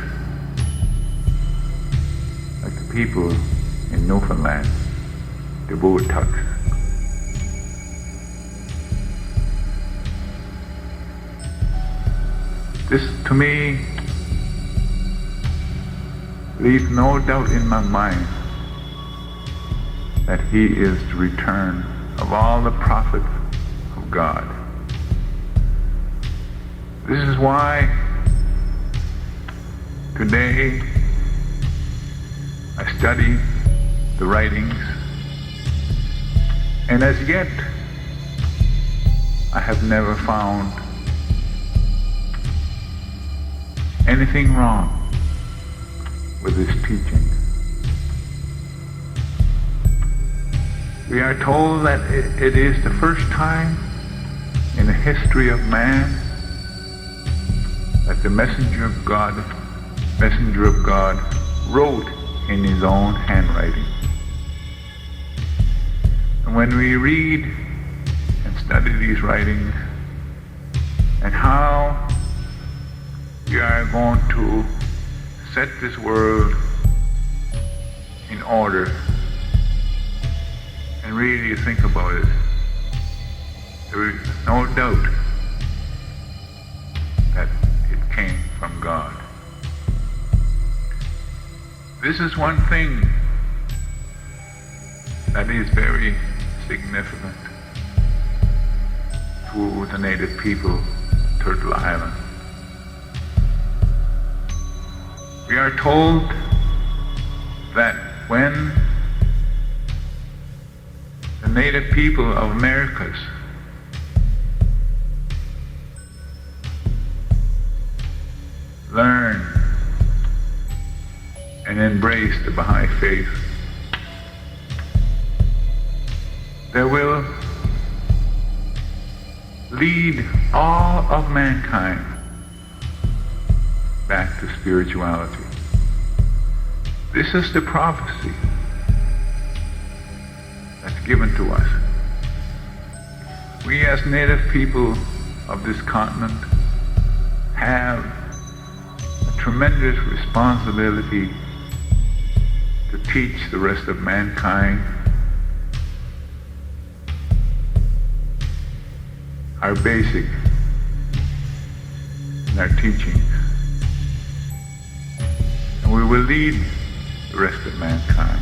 like the people in Newfoundland, the Boatucks. This, to me, leaves no doubt in my mind that he is the return of all the prophets of God. This is why today I study the writings, and as yet I have never found anything wrong with this teaching. We are told that it is the first time in the history of man that the messenger of God wrote in his own handwriting. And when we read and study these writings and how we are going to set this world in order and really think about it, there is no doubt that it came from God. This is one thing that is very significant to the native people of Turtle Island. We are told that when the native people of Americas learn and embrace the Baha'i faith, they will lead all of mankind back to spirituality. This is the prophecy that's given to us. We as native people of this continent have a tremendous responsibility to teach the rest of mankind our basic and our teachings. And we will lead the rest of mankind.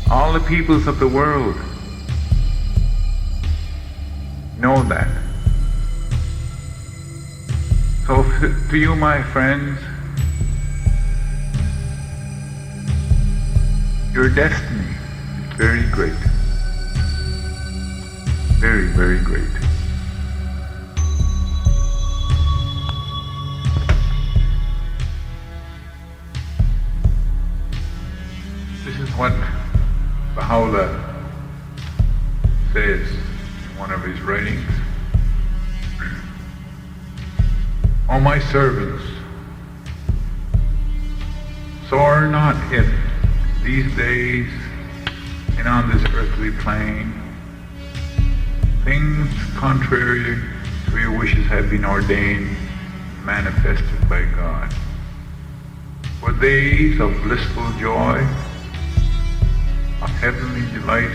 All the peoples of the world know that. So to you, my friends, your destiny is very great. Very, very great. says in one of his writings, O my servants, soar not if these days and on this earthly plane things contrary to your wishes have been ordained, manifested by God. For days of blissful joy, of heavenly delight,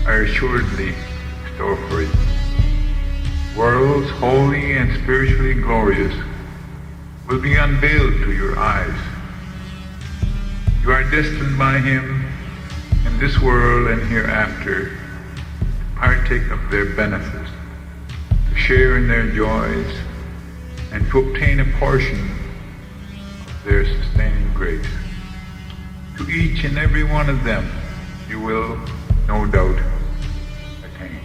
are assuredly in store for you. Worlds holy and spiritually glorious will be unveiled to your eyes. You are destined by Him in this world and hereafter to partake of their benefits, to share in their joys, and to obtain a portion of their sustaining grace. To each and every one of them you will, no doubt, attain.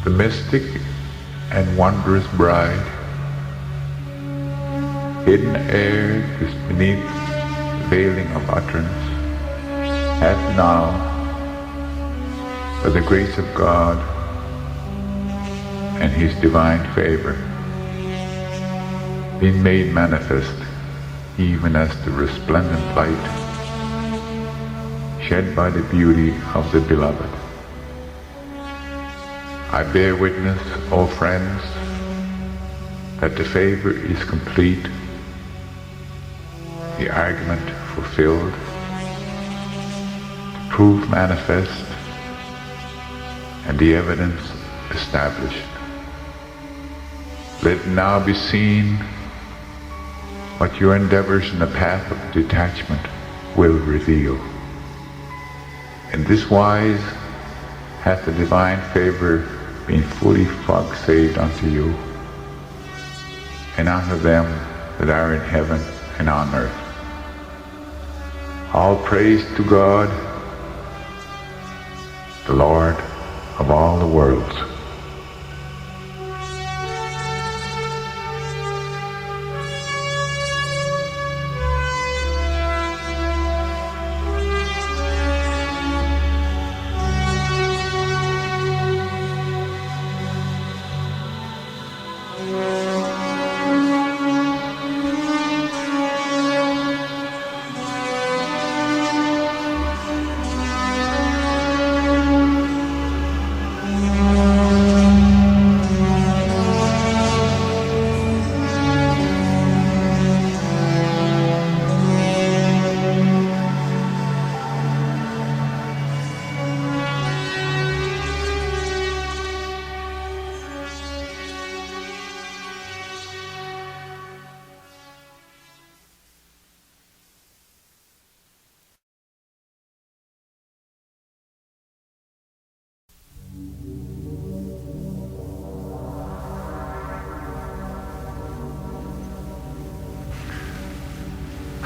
The mystic and wondrous bride, hidden ere just beneath the veiling of utterance, hath now, by the grace of God and His divine favor, been made manifest even as the resplendent light shed by the beauty of the Beloved. I bear witness, O friends, that the favor is complete, the argument fulfilled, the proof manifest, and the evidence established. Let it now be seen what your endeavors in the path of detachment will reveal. In this wise hath the divine favor been fully vouchsafed unto you, and unto them that are in heaven and on earth. All praise to God, the Lord of all the worlds.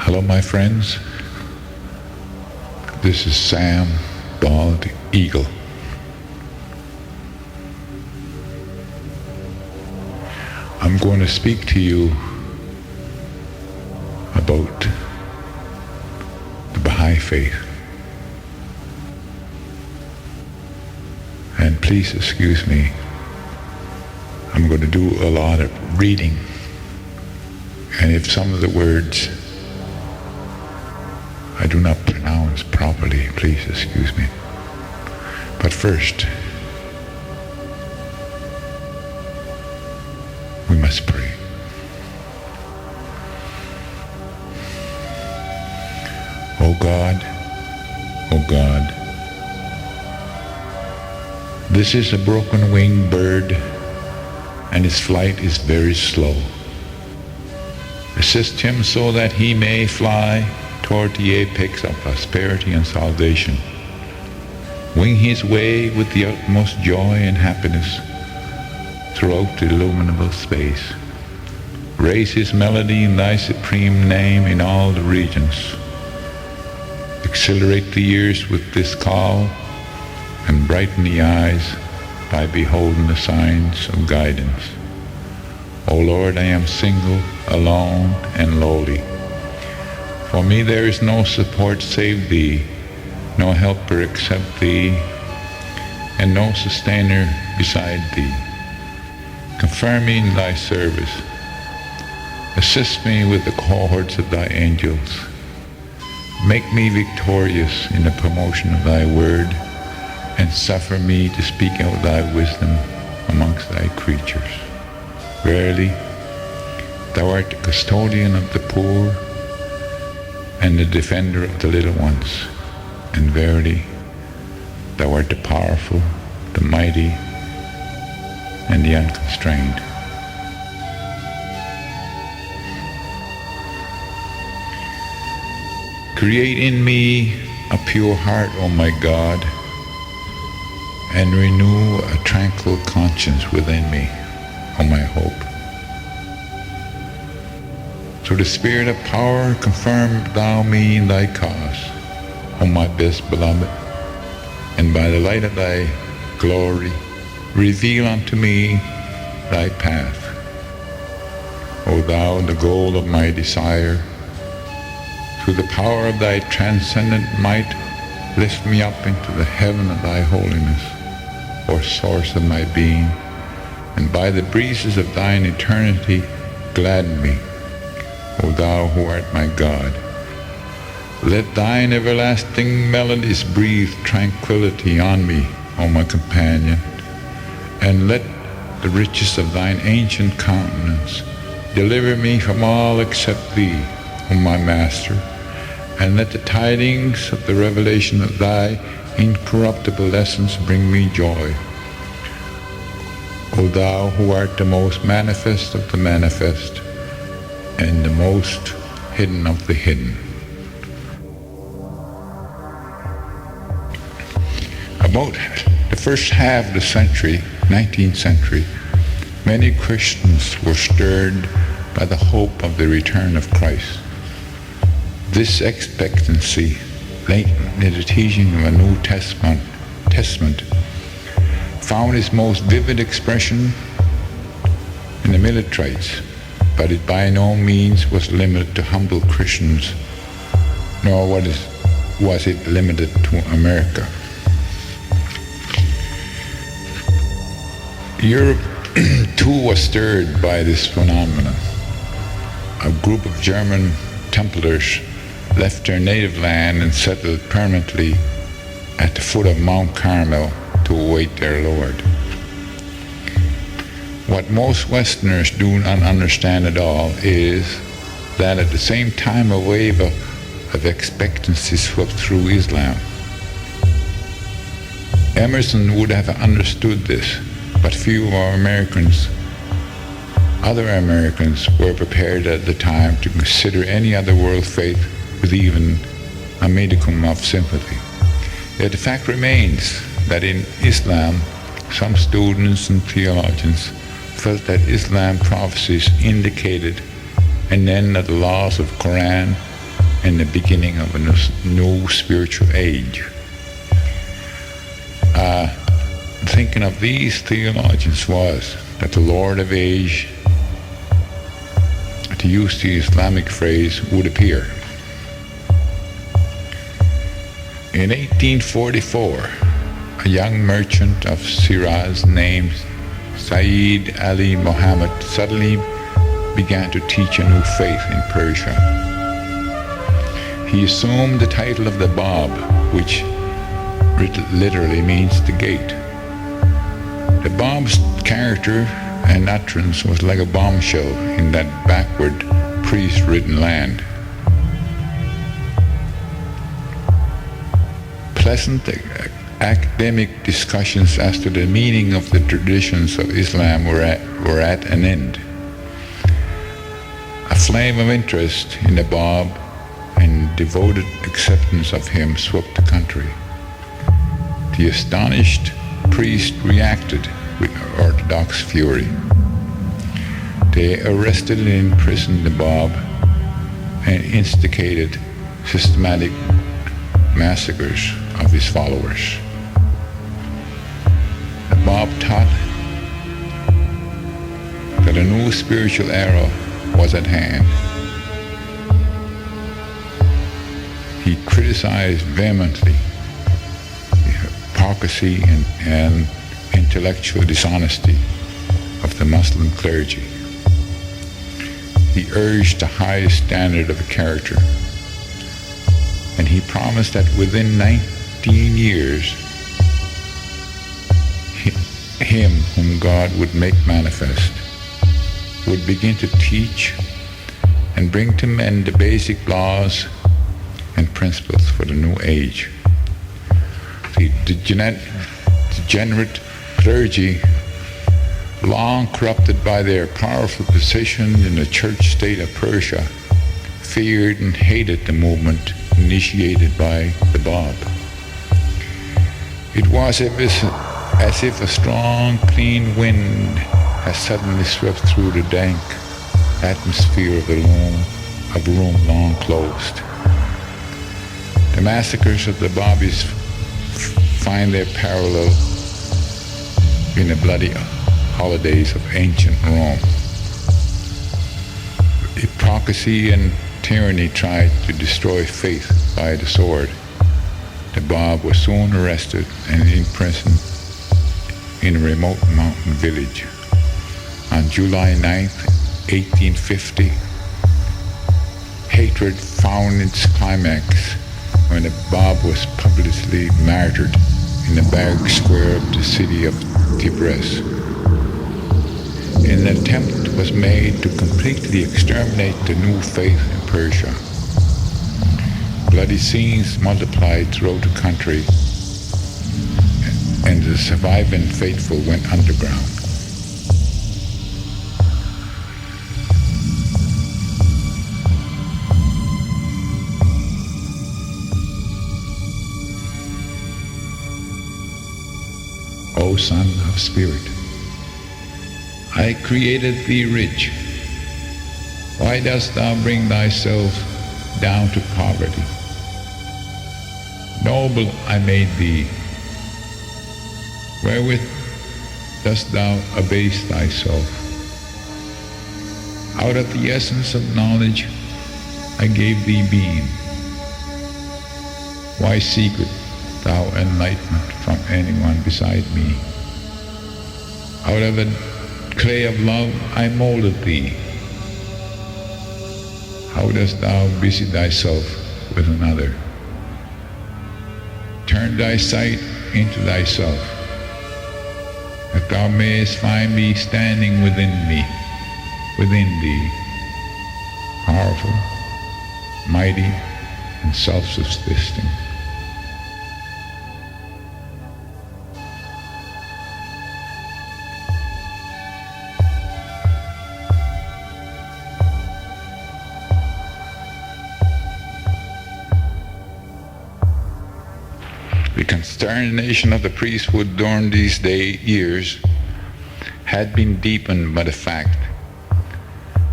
Hello, my friends. This is Sam, Bald Eagle. I'm going to speak to you about the Baha'i faith. And please excuse me, I'm going to do a lot of reading. And if some of the words I do not pronounce properly, please excuse me. But first, we must pray. O God, this is a broken-winged bird, and its flight is very slow. Assist him so that he may fly toward the apex of prosperity and salvation. Wing his way with the utmost joy and happiness throughout the illuminable space. Raise his melody in thy supreme name in all the regions. Accelerate the years with this call and brighten the eyes by beholding the signs of guidance. O Lord, I am single, alone, and lowly. For me there is no support save Thee, no helper except Thee, and no sustainer beside Thee. Confirm me in Thy service. Assist me with the cohorts of Thy angels. Make me victorious in the promotion of Thy word, and suffer me to speak out Thy wisdom amongst Thy creatures. Verily, Thou art the custodian of the poor and the defender of the little ones. And verily, Thou art the powerful, the mighty, and the unconstrained. Create in me a pure heart, O my God, and renew a tranquil conscience within me, O my hope. Through the Spirit of power, confirm Thou me in Thy cause, O my best beloved, and by the light of Thy glory, reveal unto me Thy path. O Thou, the goal of my desire, through the power of Thy transcendent might, lift me up into the heaven of Thy holiness, O source of my being, and by the breezes of Thine eternity, gladden me, O Thou who art my God. Let Thine everlasting melodies breathe tranquility on me, O my companion, and let the riches of Thine ancient countenance deliver me from all except Thee, O my Master, and let the tidings of the revelation of Thy incorruptible essence bring me joy. O Thou who art the most manifest of the manifest, and the most hidden of the hidden. About the first half of the century, 19th century, many Christians were stirred by the hope of the return of Christ. This expectancy, latent in the teaching of a New Testament, found its most vivid expression in the Milerites, but it by no means was limited to humble Christians, nor was it limited to America. Europe too was stirred by this phenomenon. A group of German Templars left their native land and settled permanently at the foot of Mount Carmel to await their Lord. What most Westerners do not understand at all is that at the same time a wave of expectancy swept through Islam. Emerson would have understood this, but few of our other Americans were prepared at the time to consider any other world faith with even a modicum of sympathy. Yet the fact remains that in Islam, some students and theologians felt that Islam prophecies indicated an end of the laws of Quran and the beginning of a new spiritual age. Thinking of these theologians was that the Lord of Age, to use the Islamic phrase, would appear. In 1844, a young merchant of Shiraz named Sayyid Ali Muhammad suddenly began to teach a new faith in Persia. He assumed the title of the Bab, which literally means the gate. The Bab's character and utterance was like a bombshell in that backward, priest-ridden land. Pleasant academic discussions as to the meaning of the traditions of Islam were at an end. A flame of interest in the Bab and devoted acceptance of him swept the country. The astonished priest reacted with orthodox fury. They arrested and imprisoned the Bab and instigated systematic massacres of his followers. spiritual era was at hand. He criticized vehemently the hypocrisy and intellectual dishonesty of the Muslim clergy. He urged the highest standard of character, and he promised that within 19 years, him whom God would make manifest would begin to teach and bring to men the basic laws and principles for the new age. The degenerate clergy, long corrupted by their powerful position in the church state of Persia, feared and hated the movement initiated by the Bab. It was as if a strong, clean wind has suddenly swept through the dank atmosphere of a room long closed. The massacres of the Babis find their parallel in the bloody holidays of ancient Rome. Hypocrisy and tyranny tried to destroy faith by the sword. The Bab was soon arrested and imprisoned in a remote mountain village. On July 9th, 1850, hatred found its climax when the Bab was publicly martyred in the barrack square of the city of Tibres. An attempt was made to completely exterminate the new faith in Persia. Bloody scenes multiplied throughout the country, and the surviving faithful went underground. O Son of Spirit, I created thee rich. Why dost thou bring thyself down to poverty? Noble I made thee. Wherewith dost thou abase thyself? Out of the essence of knowledge I gave thee being. Why seekest thou enlightenment from anyone beside me? Out of the clay of love I molded thee. How dost thou busy thyself with another? Turn thy sight into thyself, that thou mayest find me standing within thee, powerful, mighty, and self-subsisting. The consternation of the priesthood during these years had been deepened by the fact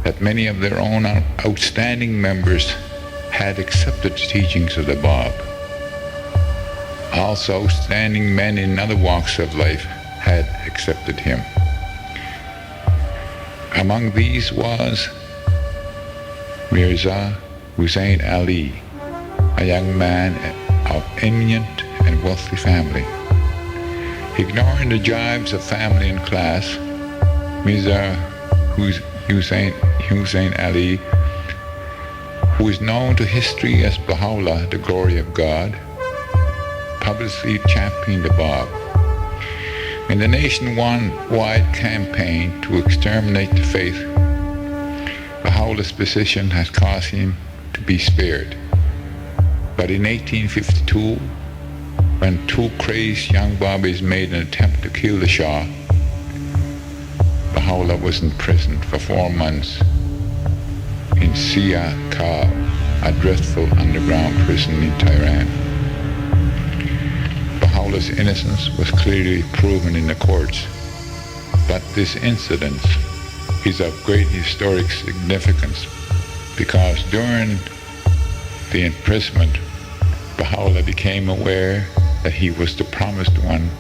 that many of their own outstanding members had accepted the teachings of the Bab. Also, outstanding men in other walks of life had accepted him. Among these was Mirza Hussein Ali, a young man of eminent and wealthy family. Ignoring the jibes of family and class, Mirza Hussein Ali, who is known to history as Baha'u'llah, the glory of God, publicly championed the Bab. In the nationwide campaign to exterminate the faith, Baha'u'llah's position has caused him to be spared. But in 1852, when two crazed young Babis made an attempt to kill the Shah, Baha'u'llah was imprisoned for 4 months in Sia Ka, a dreadful underground prison in Tehran. Baha'u'llah's innocence was clearly proven in the courts, but this incident is of great historic significance because during the imprisonment, Baha'u'llah became aware that he was the promised one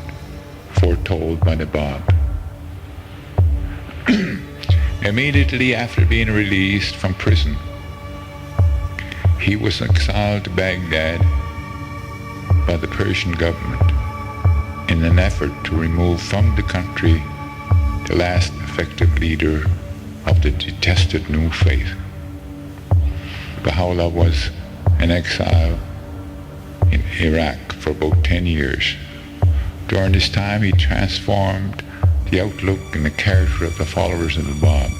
foretold by the Bab. Immediately after being released from prison, he was exiled to Baghdad by the Persian government in an effort to remove from the country the last effective leader of the detested new faith. Baha'u'llah was in exile in Iraq for about 10 years. During this time, he transformed the outlook and the character of the followers of the Bab.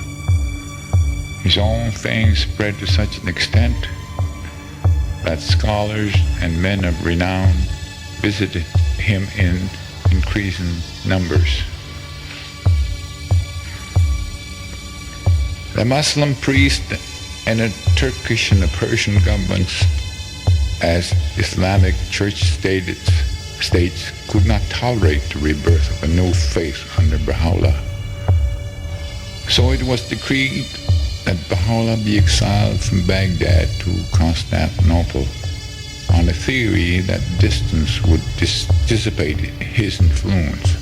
His own fame spread to such an extent that scholars and men of renown visited him in increasing numbers. The Muslim priest and the Turkish and the Persian governments, as Islamic church states could not tolerate the rebirth of a new faith under Baha'u'llah. So it was decreed that Baha'u'llah be exiled from Baghdad to Constantinople on the theory that distance would dissipate his influence.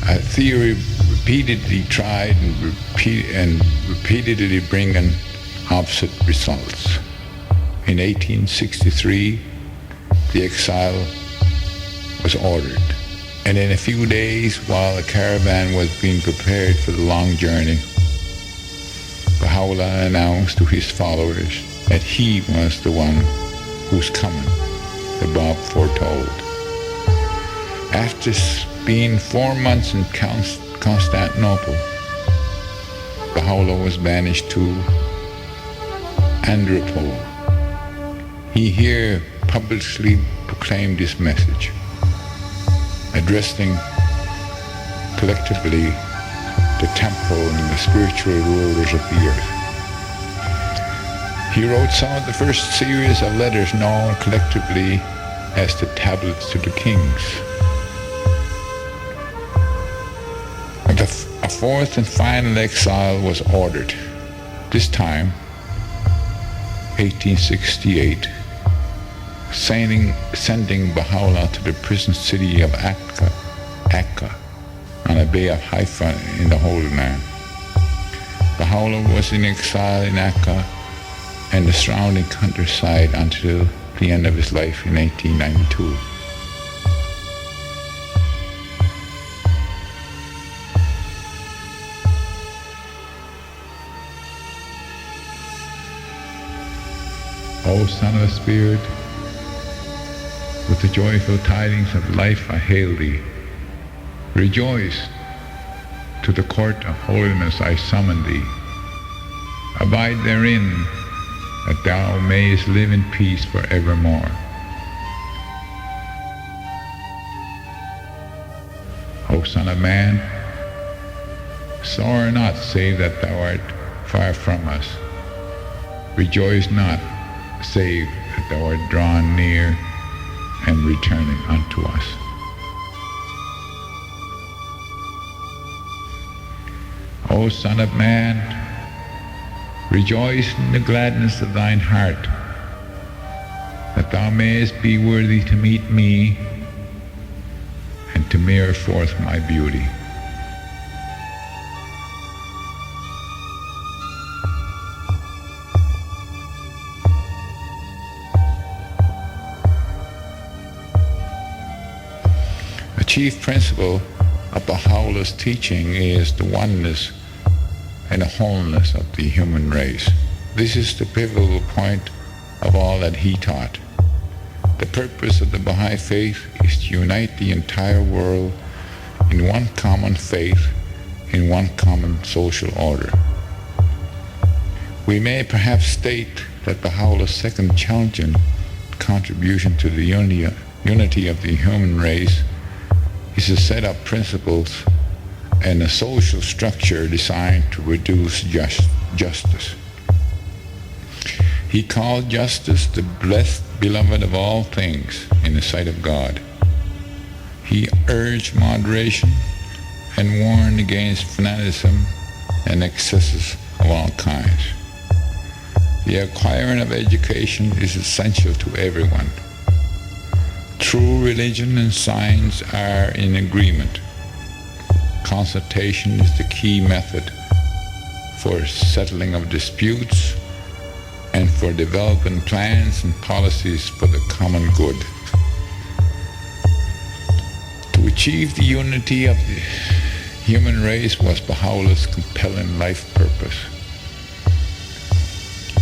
A theory repeatedly tried and repeatedly bringing opposite results. In 1863, the exile was ordered, and in a few days, while the caravan was being prepared for the long journey, Baha'u'llah announced to his followers that he was the one whose coming the Bab foretold. After being 4 months in Constantinople, Baha'u'llah was banished to Andropol. He here publicly proclaimed this message, addressing collectively the temporal and the spiritual rulers of the earth. He wrote some of the first series of letters known collectively as the Tablets to the Kings. A fourth and final exile was ordered, this time 1868, sending Baha'u'llah to the prison city of Akka on the Bay of Haifa in the Holy Land. Baha'u'llah was in exile in Akka and the surrounding countryside until the end of his life in 1892. O Son of the Spirit, with the joyful tidings of life I hail thee. Rejoice, to the court of holiness I summon thee. Abide therein, that thou mayest live in peace forevermore. O Son of Man, sorrow not, save that thou art far from us. Rejoice not, save that thou art drawn near and returning unto us. O Son of Man, rejoice in the gladness of thine heart, that thou mayest be worthy to meet me and to mirror forth my beauty. The chief principle of Baha'u'llah's teaching is the oneness and the wholeness of the human race. This is the pivotal point of all that he taught. The purpose of the Baha'i faith is to unite the entire world in one common faith, in one common social order. We may perhaps state that Baha'u'llah's second challenging contribution to the unity of the human race is to set up principles and a social structure designed to reduce justice. He called justice the blessed beloved of all things in the sight of God. He urged moderation and warned against fanaticism and excesses of all kinds. The acquiring of education is essential to everyone. True religion and science are in agreement. Consultation is the key method for settling of disputes and for developing plans and policies for the common good. To achieve the unity of the human race was Baha'u'llah's compelling life purpose.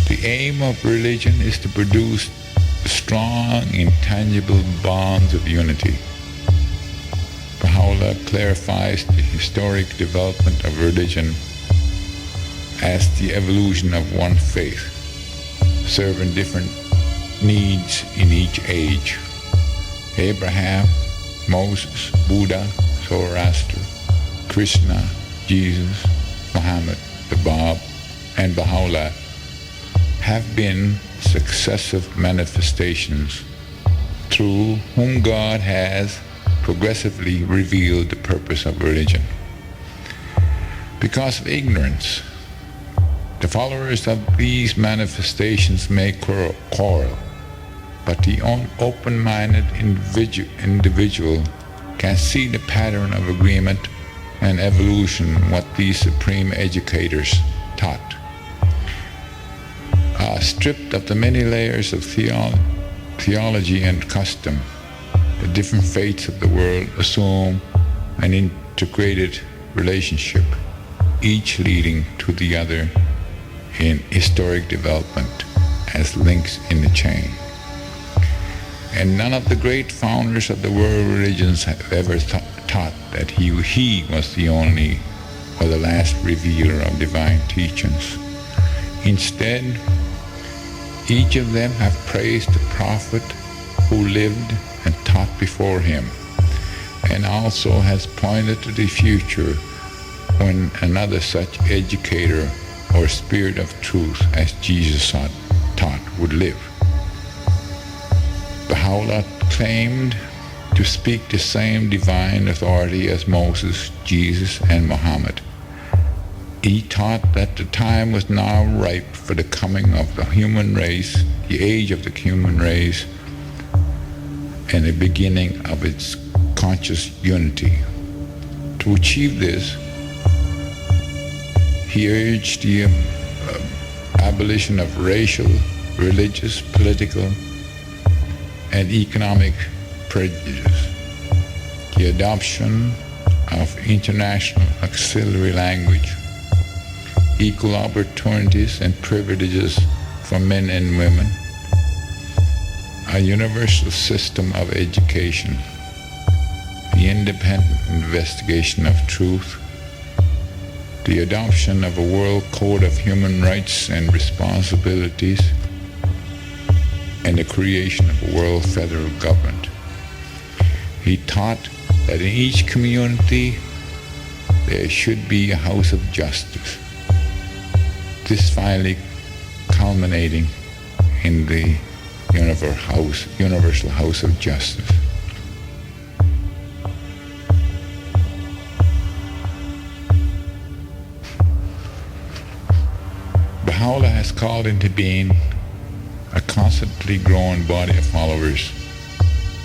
The aim of religion is to produce strong, intangible bonds of unity. Baha'u'llah clarifies the historic development of religion as the evolution of one faith, serving different needs in each age. Abraham, Moses, Buddha, Zoroaster, Krishna, Jesus, Muhammad, the Bab, and Baha'u'llah have been successive manifestations through whom God has progressively revealed the purpose of religion. Because of ignorance, the followers of these manifestations may quarrel, but the open-minded individual can see the pattern of agreement and evolution what these supreme educators taught. Stripped of the many layers of theology and custom, the different faiths of the world assume an integrated relationship, each leading to the other in historic development as links in the chain. And none of the great founders of the world religions have ever taught that he was the only or the last revealer of divine teachings. Instead, each of them have praised the prophet who lived and taught before him, and also has pointed to the future when another such educator or spirit of truth as Jesus taught would live. Baha'u'llah claimed to speak the same divine authority as Moses, Jesus, and Muhammad. He taught that the time was now ripe for the coming of the human race, the age of the human race, and the beginning of its conscious unity. To achieve this, he urged the abolition of racial, religious, political, and economic prejudice, the adoption of international auxiliary language, equal opportunities and privileges for men and women, a universal system of education, the independent investigation of truth, the adoption of a world code of human rights and responsibilities, and the creation of a world federal government. He taught that in each community there should be a house of justice. This finally culminating in the universal house of justice. Baha'u'llah has called into being a constantly growing body of followers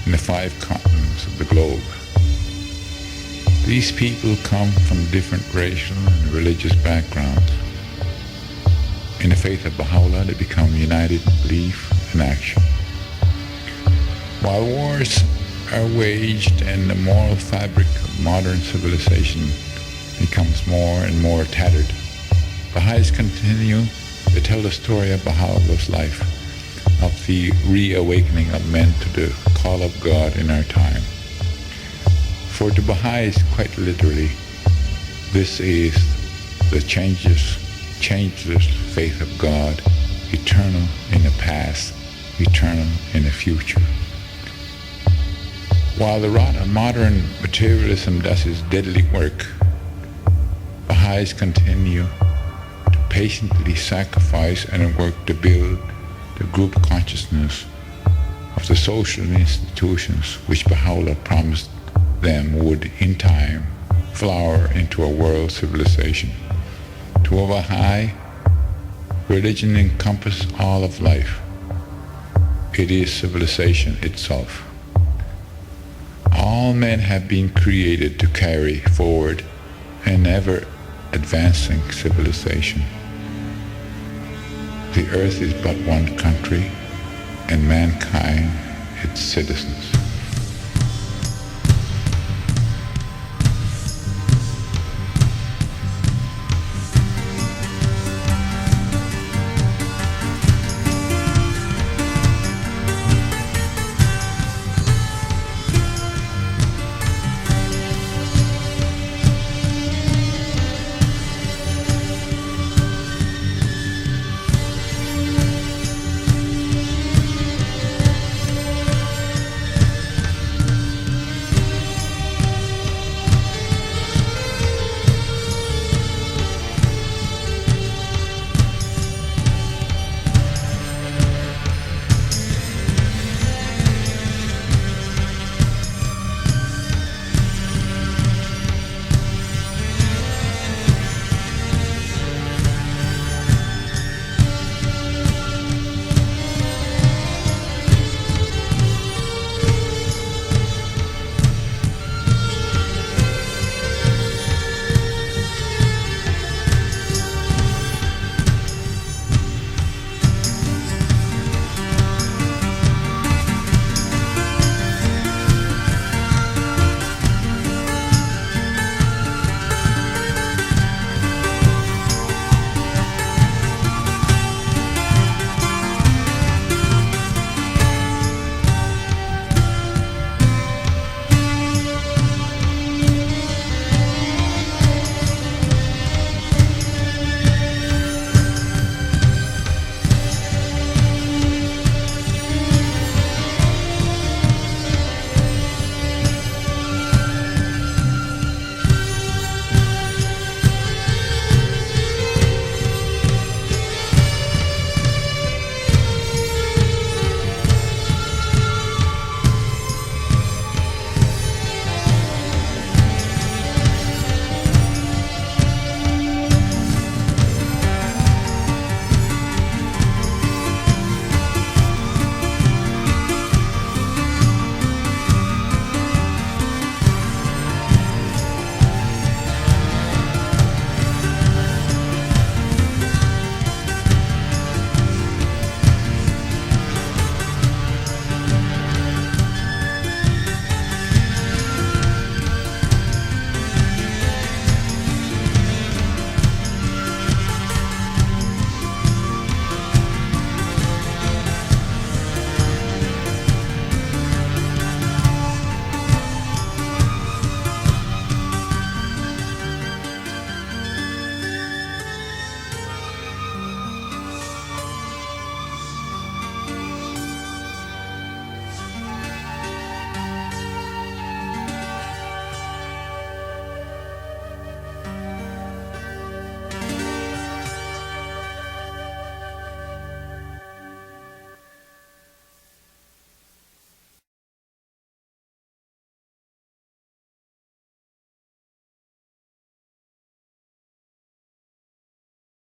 in the 5 continents of the globe. These people come from different racial and religious backgrounds. In the faith of Baha'u'llah, they become united in belief and action. While wars are waged and the moral fabric of modern civilization becomes more and more tattered, Baha'is continue to tell the story of Baha'u'llah's life, of the reawakening of men to the call of God in our time. For the Baha'is, quite literally, this is the changeless faith of God, eternal in the past, eternal in the future. While the modern materialism does its deadly work, Baha'is continue to patiently sacrifice and work to build the group consciousness of the social institutions which Baha'u'llah promised them would, in time, flower into a world civilization. To a Baha'i, religion encompasses all of life. It is civilization itself. All men have been created to carry forward an ever-advancing civilization. The earth is but one country, and mankind its citizens.